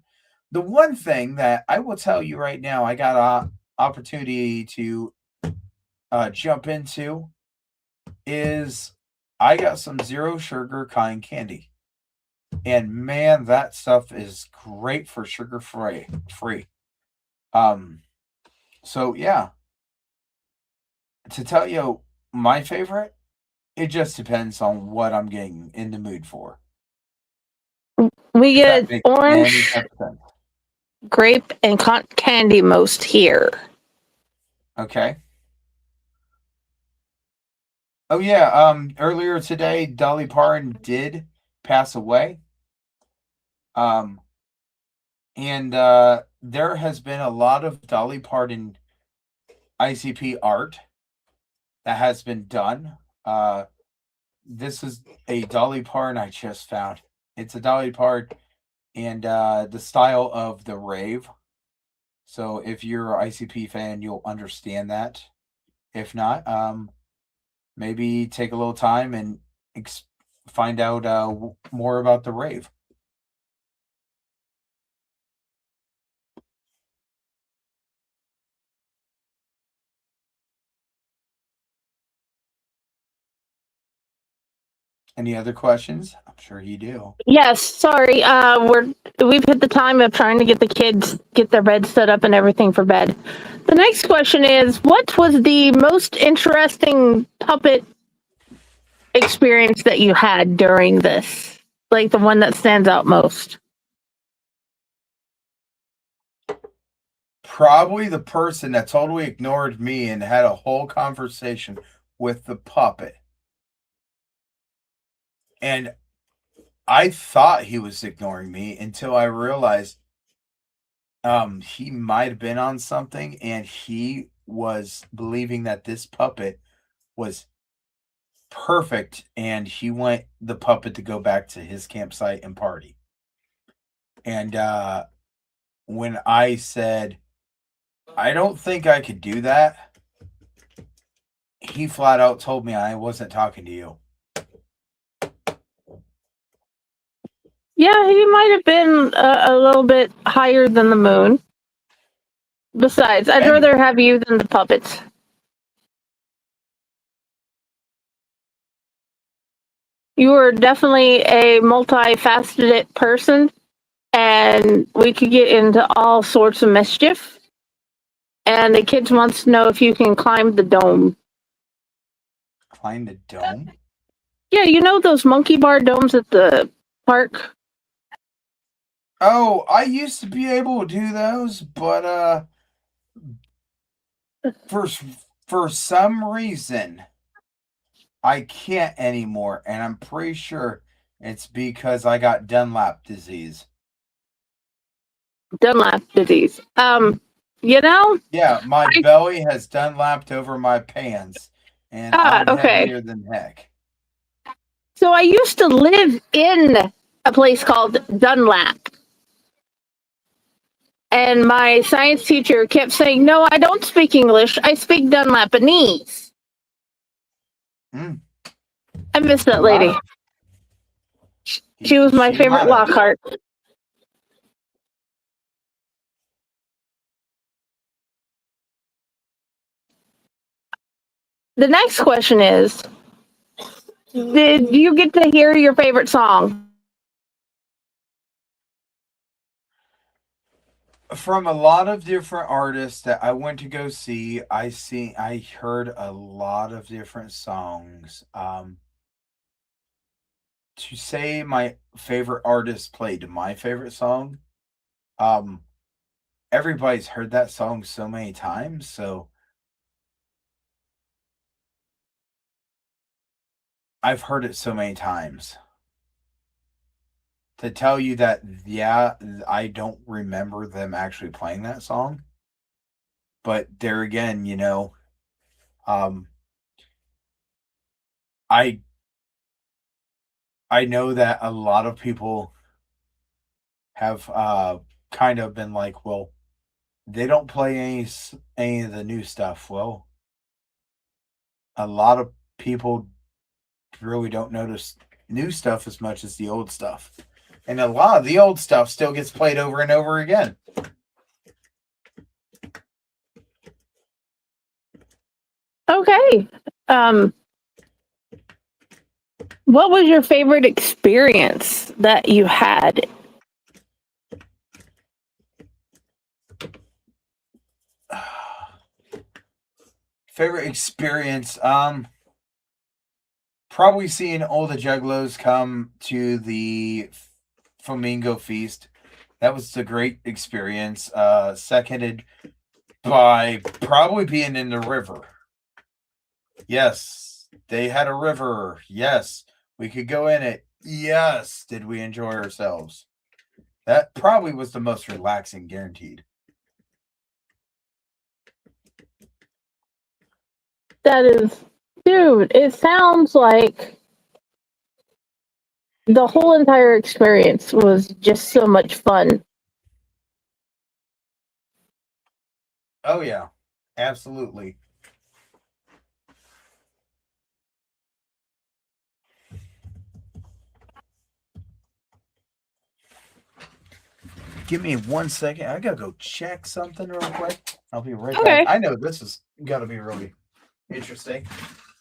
The one thing that I will tell you right now, I got a opportunity to jump into is I got some zero sugar kind candy. And man, that stuff is great for sugar free. Um so yeah, to tell you my favorite, it just depends on what I'm getting in the mood for. We If that get makes any orange, type of sense. grape, and cotton candy most here. Okay. Oh yeah, earlier today Dolly Parton did pass away. Um and there has been a lot of Dolly Parton ICP art that has been done. This is a Dolly Parton I just found. It's a Dolly Parton and the style of the rave. So if you're an ICP fan, you'll understand that. If not, maybe take a little time and find out more about the rave. Any other questions? I'm sure you do. Yes, sorry. We've hit the time of trying to get the kids get their bed set up and everything for bed. The next question is, what was the most interesting puppet experience that you had during this? Like the one that stands out most? Probably the person that totally ignored me and had a whole conversation with the puppet. And I thought he was ignoring me until I realized he might have been on something and he was believing that this puppet was perfect and he want the puppet to go back to his campsite and party. And when I said I don't think I could do that, he flat out told me I wasn't talking to you. Yeah, he might have been a little bit higher than the moon. Besides, I'd And rather have you than the puppets. You are definitely a multifaceted person, and we could get into all sorts of mischief. And the kids wants to know if you can climb the dome. climb the dome? Yeah, you know those monkey bar domes at the park? Oh, I used to be able to do those, but for for some reason I can't anymore, and I'm pretty sure it's because I got Dunlap disease. Dunlap disease. You know, Yeah, my I belly has Dunlapped over my pants, and I'm okay. heavier than heck. So I used to live in a place called Dunlap. And my science teacher kept saying, "No, I don't speak English. I speak Dunlapanese." Mm. I miss that lady. She was my favorite Lockhart. The next question is, did you get to hear your favorite song? From a lot of different artists that I went to go see, I heard a lot of different songs. To say my favorite artist played my favorite song, um, everybody's heard that song so many times, so I've heard it so many times. To tell you that, yeah, I don't remember them actually playing that song. But there again, um, I I know that a lot of people have kind of been like, well, they don't play any of the new stuff. Well, a lot of people really don't notice new stuff as much as the old stuff. And a lot of the old stuff still gets played over and over again. Okay. What was your favorite experience that you had? Favorite experience, probably seeing all the Juggalos come to the Flamingo Feast. That was a great experience. Seconded by probably being in the river. Yes, they had a river. Yes, we could go in it. Yes, did we enjoy ourselves? That probably was the most relaxing, guaranteed. That is, dude, it sounds like the whole entire experience was just so much fun. Oh, yeah, absolutely. Give me 1 second. I gotta go check something real quick. I'll be right Okay. back. I know this is gotta be really interesting.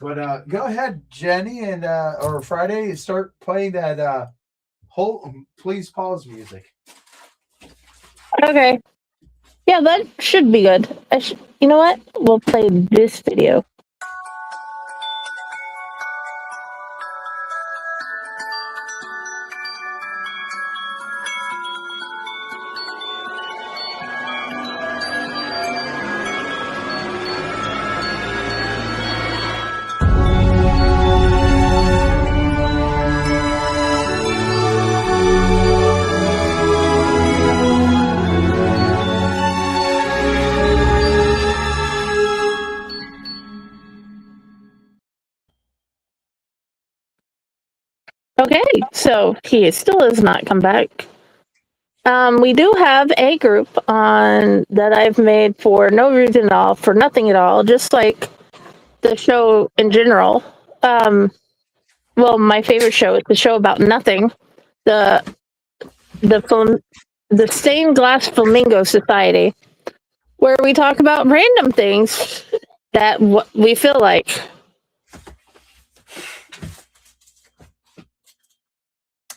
But go ahead, Jenny, and or Friday, start playing that whole please pause music. Okay. Yeah, that should be good. You know what? We'll play this video. Okay, so he still has not come back. We do have a group on that I've made for no reason at all, for nothing at all, just like the show in general. Well, my favorite show is the show about nothing, the the Stained Glass Flamingo Society, where we talk about random things that we feel like.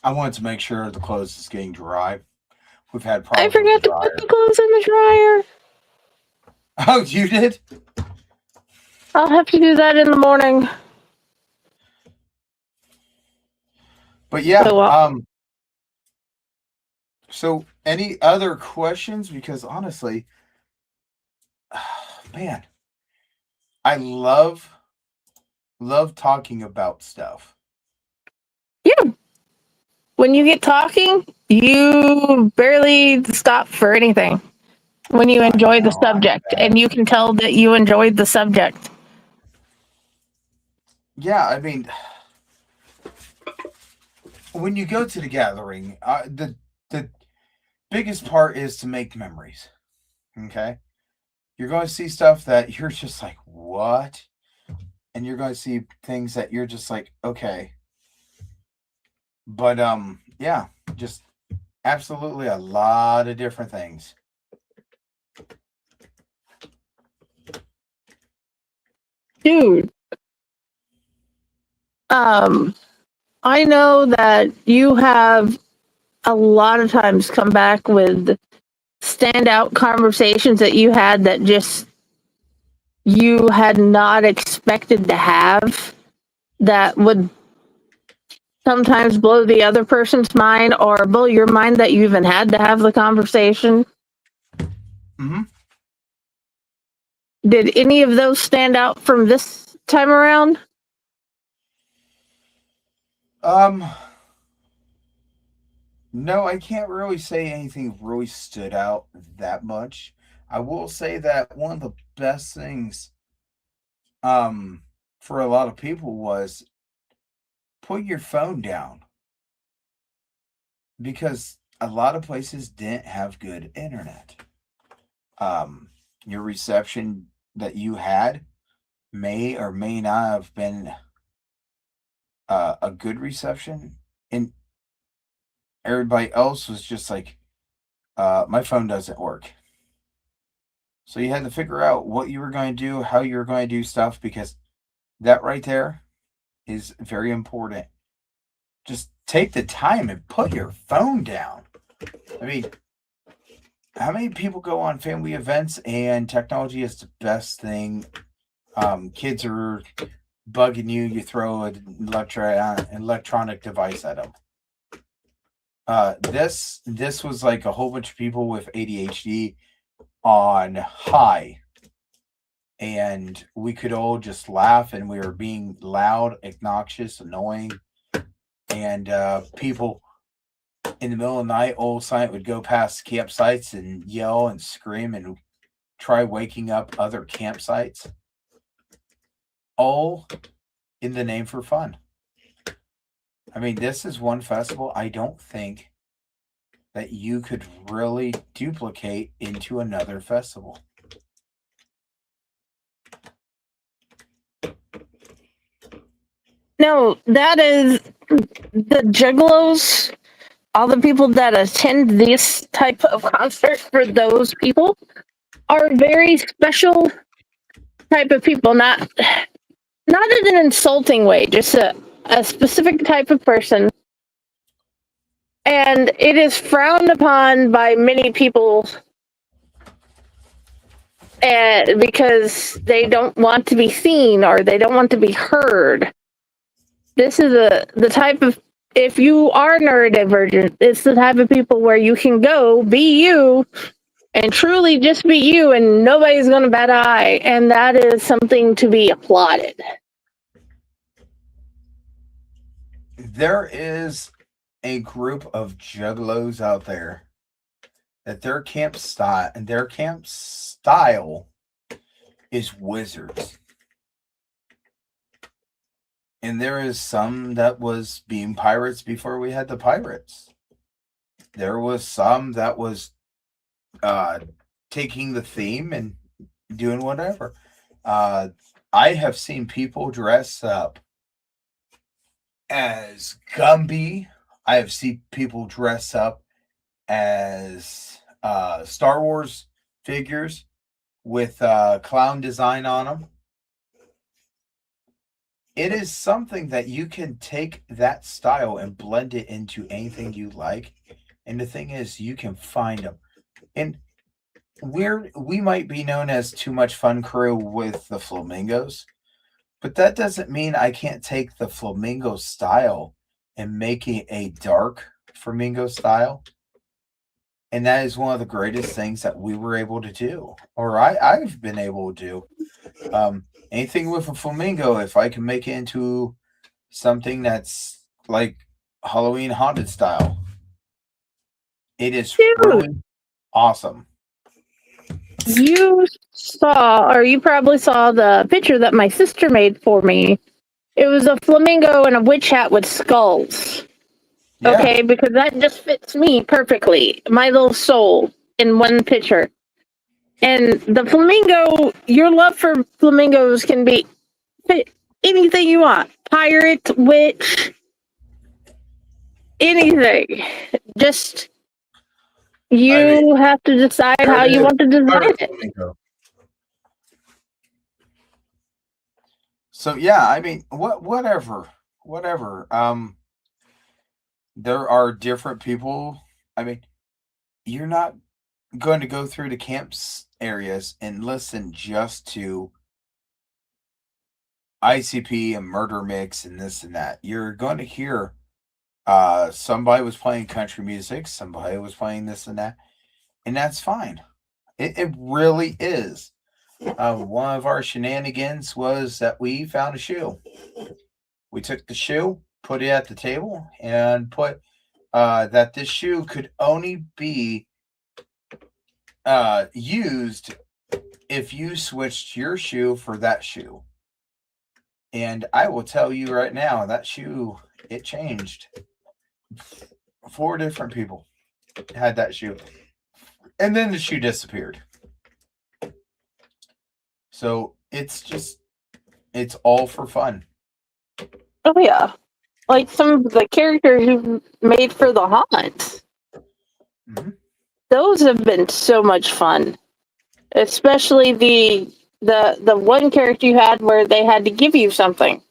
I wanted to make sure the clothes is getting dry. We've had I problems with forgot the to put dryer. the clothes in the dryer. Oh, you did? I'll have to do that in the morning. But yeah, So, so any other questions? Because honestly, man, I love talking about stuff. yeah. When you get talking, you barely stop for anything. When you enjoy the subject, and you can tell that you enjoyed the subject. Yeah, I mean, when you go to the gathering, the biggest part is to make memories. Okay? You're going to see stuff that you're just like, what? And you're going to see things that you're just like, okay. But yeah, just absolutely a lot of different things. Dude, I know that you have a lot of times come back with standout conversations that you had that just you had not expected to have that would sometimes blow the other person's mind or blow your mind that you even had to have the conversation. Mm-hmm. Did any of those stand out from this time around? Um, no, I can't really say anything really stood out that much. I will say that one of the best things um for a lot of people was put your phone down because a lot of places didn't have good internet. Um, your reception that you had may or may not have been a good reception, and everybody else was just like, my phone doesn't work. So you had to figure out what you were going to do, how you were going to do stuff, because that right there is very important. Just take the time and put your phone down. I mean, how many people go on family events and technology is the best thing? Kids are bugging you, you throw an electronic device at them. This was like a whole bunch of people with ADHD on high, and we could all just laugh, and we were being loud, obnoxious, annoying, and people in the middle of the night, all silent, would go past campsites and yell and scream and try waking up other campsites, all in the name for fun. I mean, this is one festival I don't think that you could really duplicate into another festival. No, that is the Juggalos. All the people that attend this type of concert for those people are very special type of people. Not in an insulting way, just a specific type of person. And it is frowned upon by many people because they don't want to be seen or they don't want to be heard. This is the type of, if you are neurodivergent, it's the type of people where you can go be you and truly just be you and nobody's going to bat an eye. And that is something to be applauded. There is a group of juggalos out there that their camp style is wizards. And there is some that was being pirates before we had the pirates. There was some that was taking the theme and doing whatever. I have seen people dress up as Gumby. I have seen people dress up as Star Wars figures with clown design on them. It is something that you can take that style and blend it into anything you like. And the thing is, you can find them. And we might be known as Too Much Fun Crew with the flamingos, but that doesn't mean I can't take the flamingo style and make it a dark flamingo style. And that is one of the greatest things that we were able to do, or I've been able to do. Anything with a flamingo, if I can make it into something that's like Halloween haunted style, it is really awesome. You saw, or you probably saw the picture that my sister made for me. It was a flamingo and a witch hat with skulls. Yeah. Okay, because that just fits me perfectly. My little soul in one picture. And the flamingo, your love for flamingos can be anything you want. Pirate, witch, anything. Just I mean, you have to decide there how it you is. want to design Pirate it. flamingo. So yeah, I mean, whatever. There are different people. I mean, you're not going to go through the camps areas and listen just to ICP and murder mix and this and that. You're going to hear somebody was playing country music, somebody was playing this and that's fine. It really is. One of our shenanigans was that we found a shoe. We took the shoe, put it at the table, and put that this shoe could only be used if you switched your shoe for that shoe. And I will tell you right now, that shoe, it changed. 4 different people had that shoe. And then the shoe disappeared. So it's all for fun. Oh yeah. Like some of the characters you've made for the haunts. Mm-hmm. Those have been so much fun. Especially the one character you had where they had to give you something.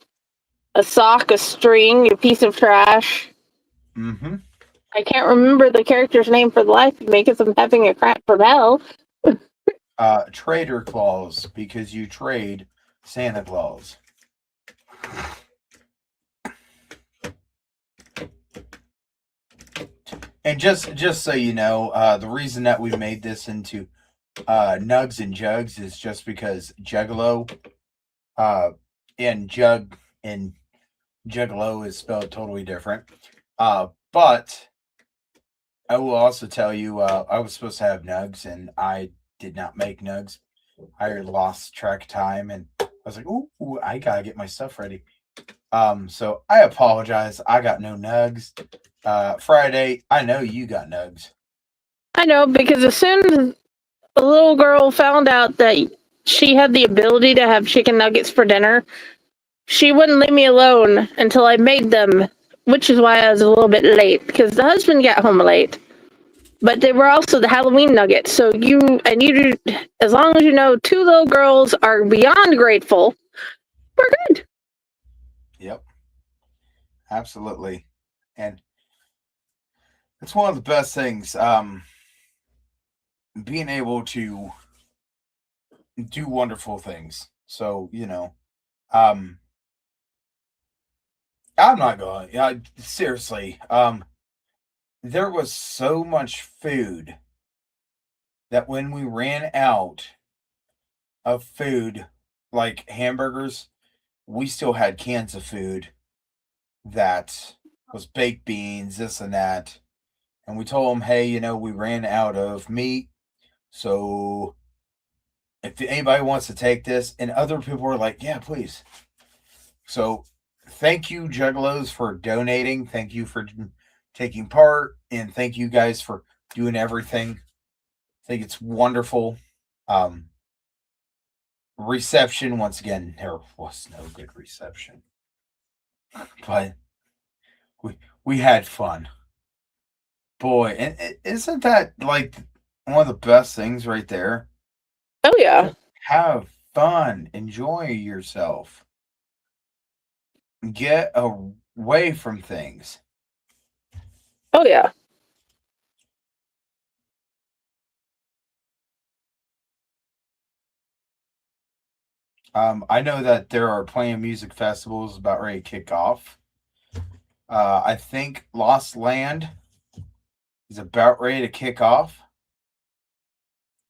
A sock, a string, a piece of trash. Mm-hmm. I can't remember the character's name for the life of me because I'm having a crap from hell. Trader Claus, because you trade Santa Claus. And just so you know, the reason that we made this into Nugs and Jugs is just because Juggalo uh, and Juggalo is spelled totally different. But I will also tell you, I was supposed to have Nugs and I did not make Nugs. I lost track of time and I was like, ooh, I gotta get my stuff ready. So I apologize. I got no Nugs. Friday, I know you got Nugs. I know because as soon as the little girl found out that she had the ability to have chicken nuggets for dinner, she wouldn't leave me alone until I made them, which is why I was a little bit late because the husband got home late. But they were also the Halloween nuggets. So as long as you know, two little girls are beyond grateful. We're good. Yep, absolutely. And it's one of the best things. Being able to do wonderful things. So, um, I'm not going. Seriously. There was so much food that when we ran out of food, like hamburgers, we still had cans of food that was baked beans, this and that. And we told them, hey, we ran out of meat. So if anybody wants to take this, and other people were like, yeah, please. So thank you, Juggalos, for donating. Thank you for taking part. And thank you guys for doing everything. I think it's wonderful. Um, Reception, once again, there was no good reception. But we had fun. Boy, and isn't that like one of the best things right there? Oh yeah. Have fun, enjoy yourself, get away from things. Oh yeah. I know that there are plenty of music festivals about ready to kick off. I think Lost Land is about ready to kick off.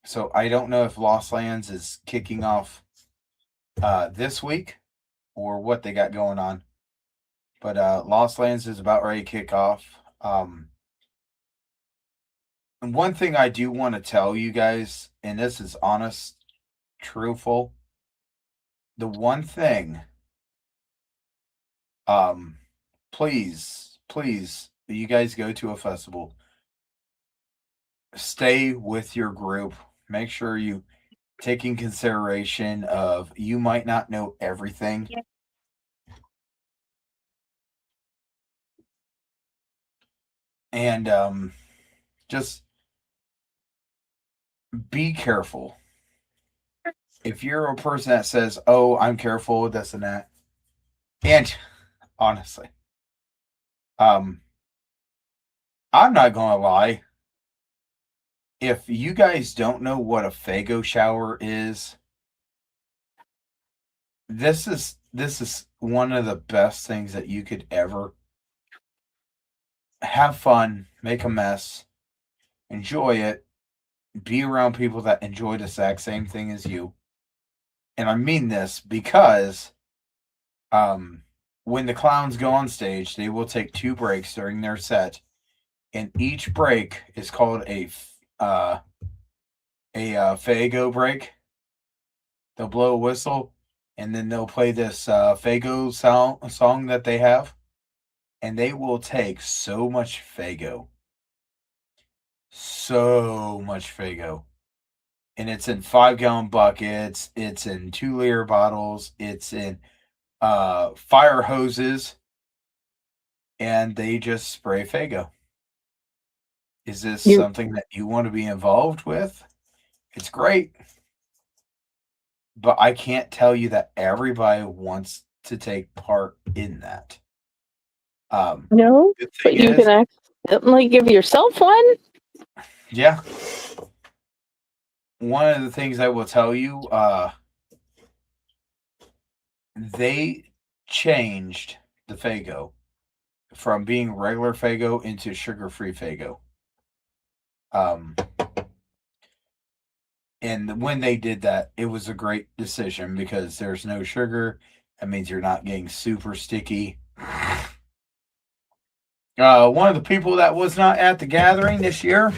So I don't know if Lost Lands is kicking off this week or what they got going on. But Lost Lands is about ready to kick off. And one thing I do want to tell you guys, and this is honest, truthful, the one thing, please you guys go to a festival, stay with your group. Make sure you take in consideration of you might not know everything. And just be careful. If you're a person that says, "Oh, I'm careful, this and that," and honestly, um, I'm not gonna lie. If you guys don't know what a Fago shower is, this is one of the best things that you could ever have fun, make a mess, enjoy it, be around people that enjoy the exact same thing as you. And I mean this because um when the clowns go on stage, they will take 2 breaks during their set, and each break is called Fago break. They'll blow a whistle, and then they'll play this Fago song that they have, and they will take so much Fago, and it's in 5-gallon buckets, it's in 2-liter bottles, it's in fire hoses, and they just spray Fago. Is this something that you want to be involved with? It's great, but I can't tell you that everybody wants to take part in that. No, The but thing you is, can accidentally give yourself one. yeah, one of the things I will tell you, they changed the Fago from being regular Fago into sugar-free Fago. Um, and when they did that, it was a great decision because there's no sugar. That means you're not getting super sticky. One of the people that was not at the gathering this year.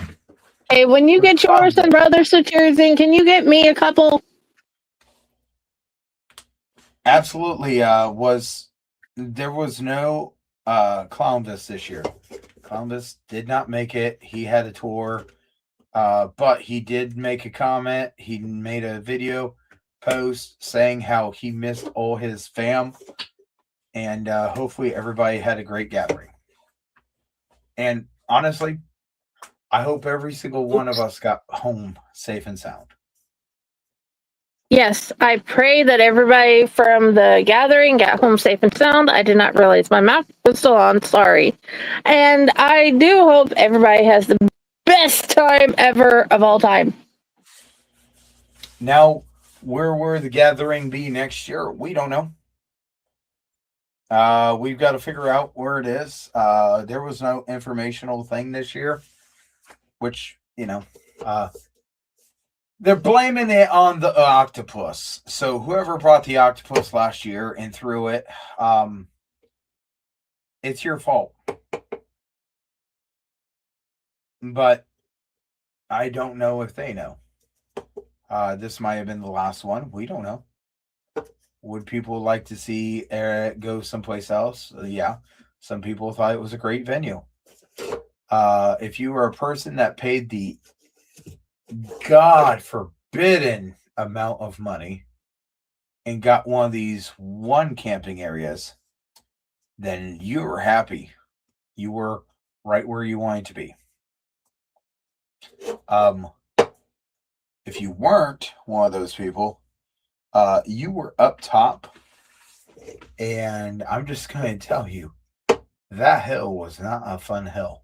Hey, when you get yours and Brother Satires in, can you get me a couple? Absolutely. There was no Clownvis this year. Clownvis did not make it. He had a tour, but he did make a comment. He made a video post saying how he missed all his fam, and hopefully everybody had a great gathering. And honestly, I hope every single one of us got home safe and sound. Yes, I pray that everybody from the gathering got home safe and sound. I did not realize my mouth was still on. Sorry. And I do hope everybody has the best time ever of all time. Now, where will the gathering be next year? We don't know. We've got to figure out where it is. There was no informational thing this year, which, they're blaming it on the octopus. So whoever brought the octopus last year and threw it, it's your fault. But I don't know if they know. This might have been the last one. We don't know. Would people like to see Eric go someplace else? Yeah. Some people thought it was a great venue. If you were a person that paid the God forbidden amount of money and got one of these one camping areas, then you were happy. You were right where you wanted to be. If you weren't one of those people, you were up top, and I'm just going to tell you, that hill was not a fun hill.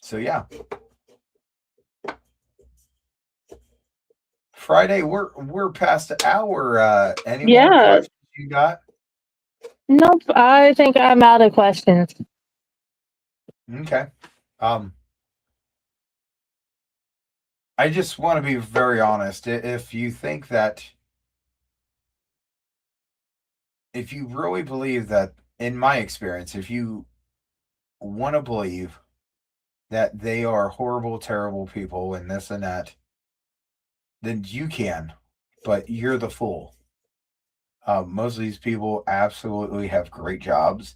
So yeah, Friday, we're past the hour. Any more questions you got? Nope, I think I'm out of questions. Okay. I just want to be very honest. If you think that, if you really believe that, in my experience, if you want to believe that they are horrible, terrible people and this and that, then you can, but you're the fool. Most of these people absolutely have great jobs.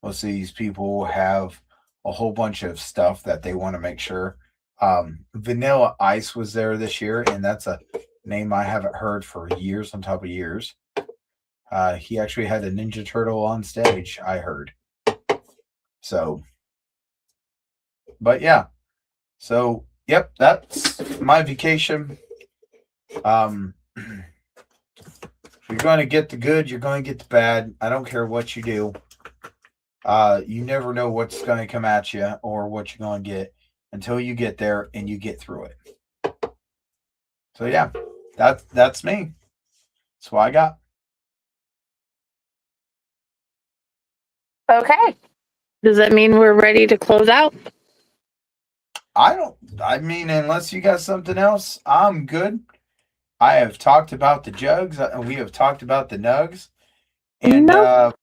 most of these people have a whole bunch of stuff that they want to make sure. Vanilla Ice was there this year, and that's a name I haven't heard for years on top of years. He actually had a Ninja Turtle on stage, I heard. So, but yeah. So, yep, that's my vacation. You're going to get the good, you're going to get the bad. I don't care what you do. You never know what's going to come at you or what you're going to get until you get there and you get through it. So yeah, that's me. That's what I got. Okay. Does that mean we're ready to close out? I mean, unless you got something else, I'm good. I have talked about the Jugs. We have talked about the Nugs. And Nope.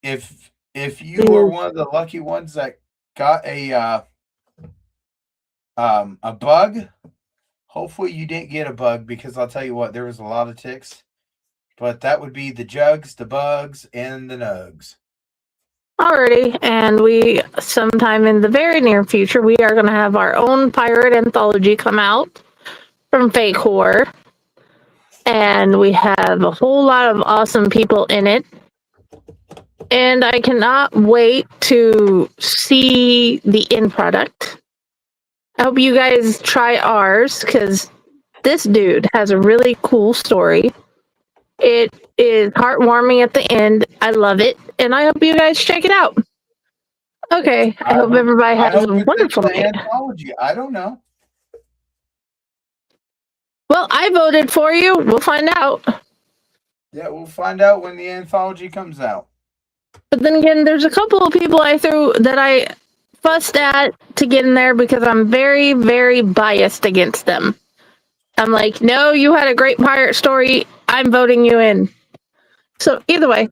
if you are one of the lucky ones that got a bug, hopefully you didn't get a bug, because I'll tell you what, there was a lot of ticks. But that would be the Jugs, the Bugs, and the Nugs. Alrighty, and we sometime in the very near future we are going to have our own pirate anthology come out from Fake Horror, and we have a whole lot of awesome people in it, and I cannot wait to see the end product. I hope you guys try ours, because this dude has a really cool story. It is heartwarming at the end. I love it, and I hope you guys check it out. Okay, I hope everybody has a wonderful night. Anthology. I don't know. Well, I voted for you. We'll find out. Yeah, we'll find out when the anthology comes out. But then again, there's a couple of people I fussed at to get in there because I'm very, very biased against them. I'm like, no, you had a great pirate story. I'm voting you in. So either way,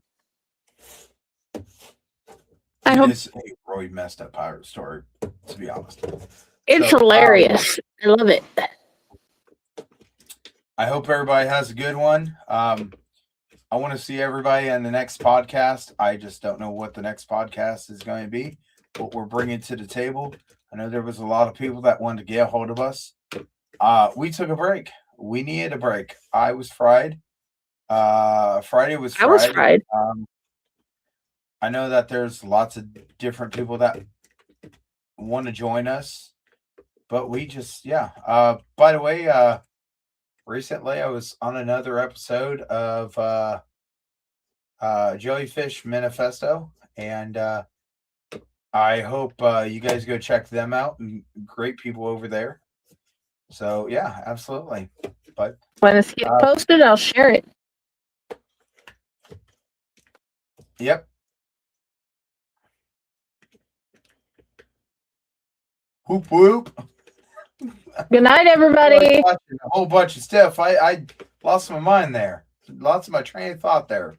I hope It's a really messed up pirate story, to be honest. it's hilarious. I love it. I hope everybody has a good one. I want to see everybody on the next podcast. I just don't know what the next podcast is going to be, what we're bringing to the table. I know there was a lot of people that wanted to get a hold of us. We took a break. We needed a break. I was fried. Friday was fried. I was fried. I know that there's lots of different people that want to join us, but we just, yeah. By the way, recently I was on another episode of Jellyfish Manifesto, and I hope you guys go check them out. Great people over there. So yeah, absolutely. But when it's get posted, I'll share it. Yep. Whoop whoop. Good night, everybody. A whole bunch of stuff. I lost my mind there. Lots of my train of thought there.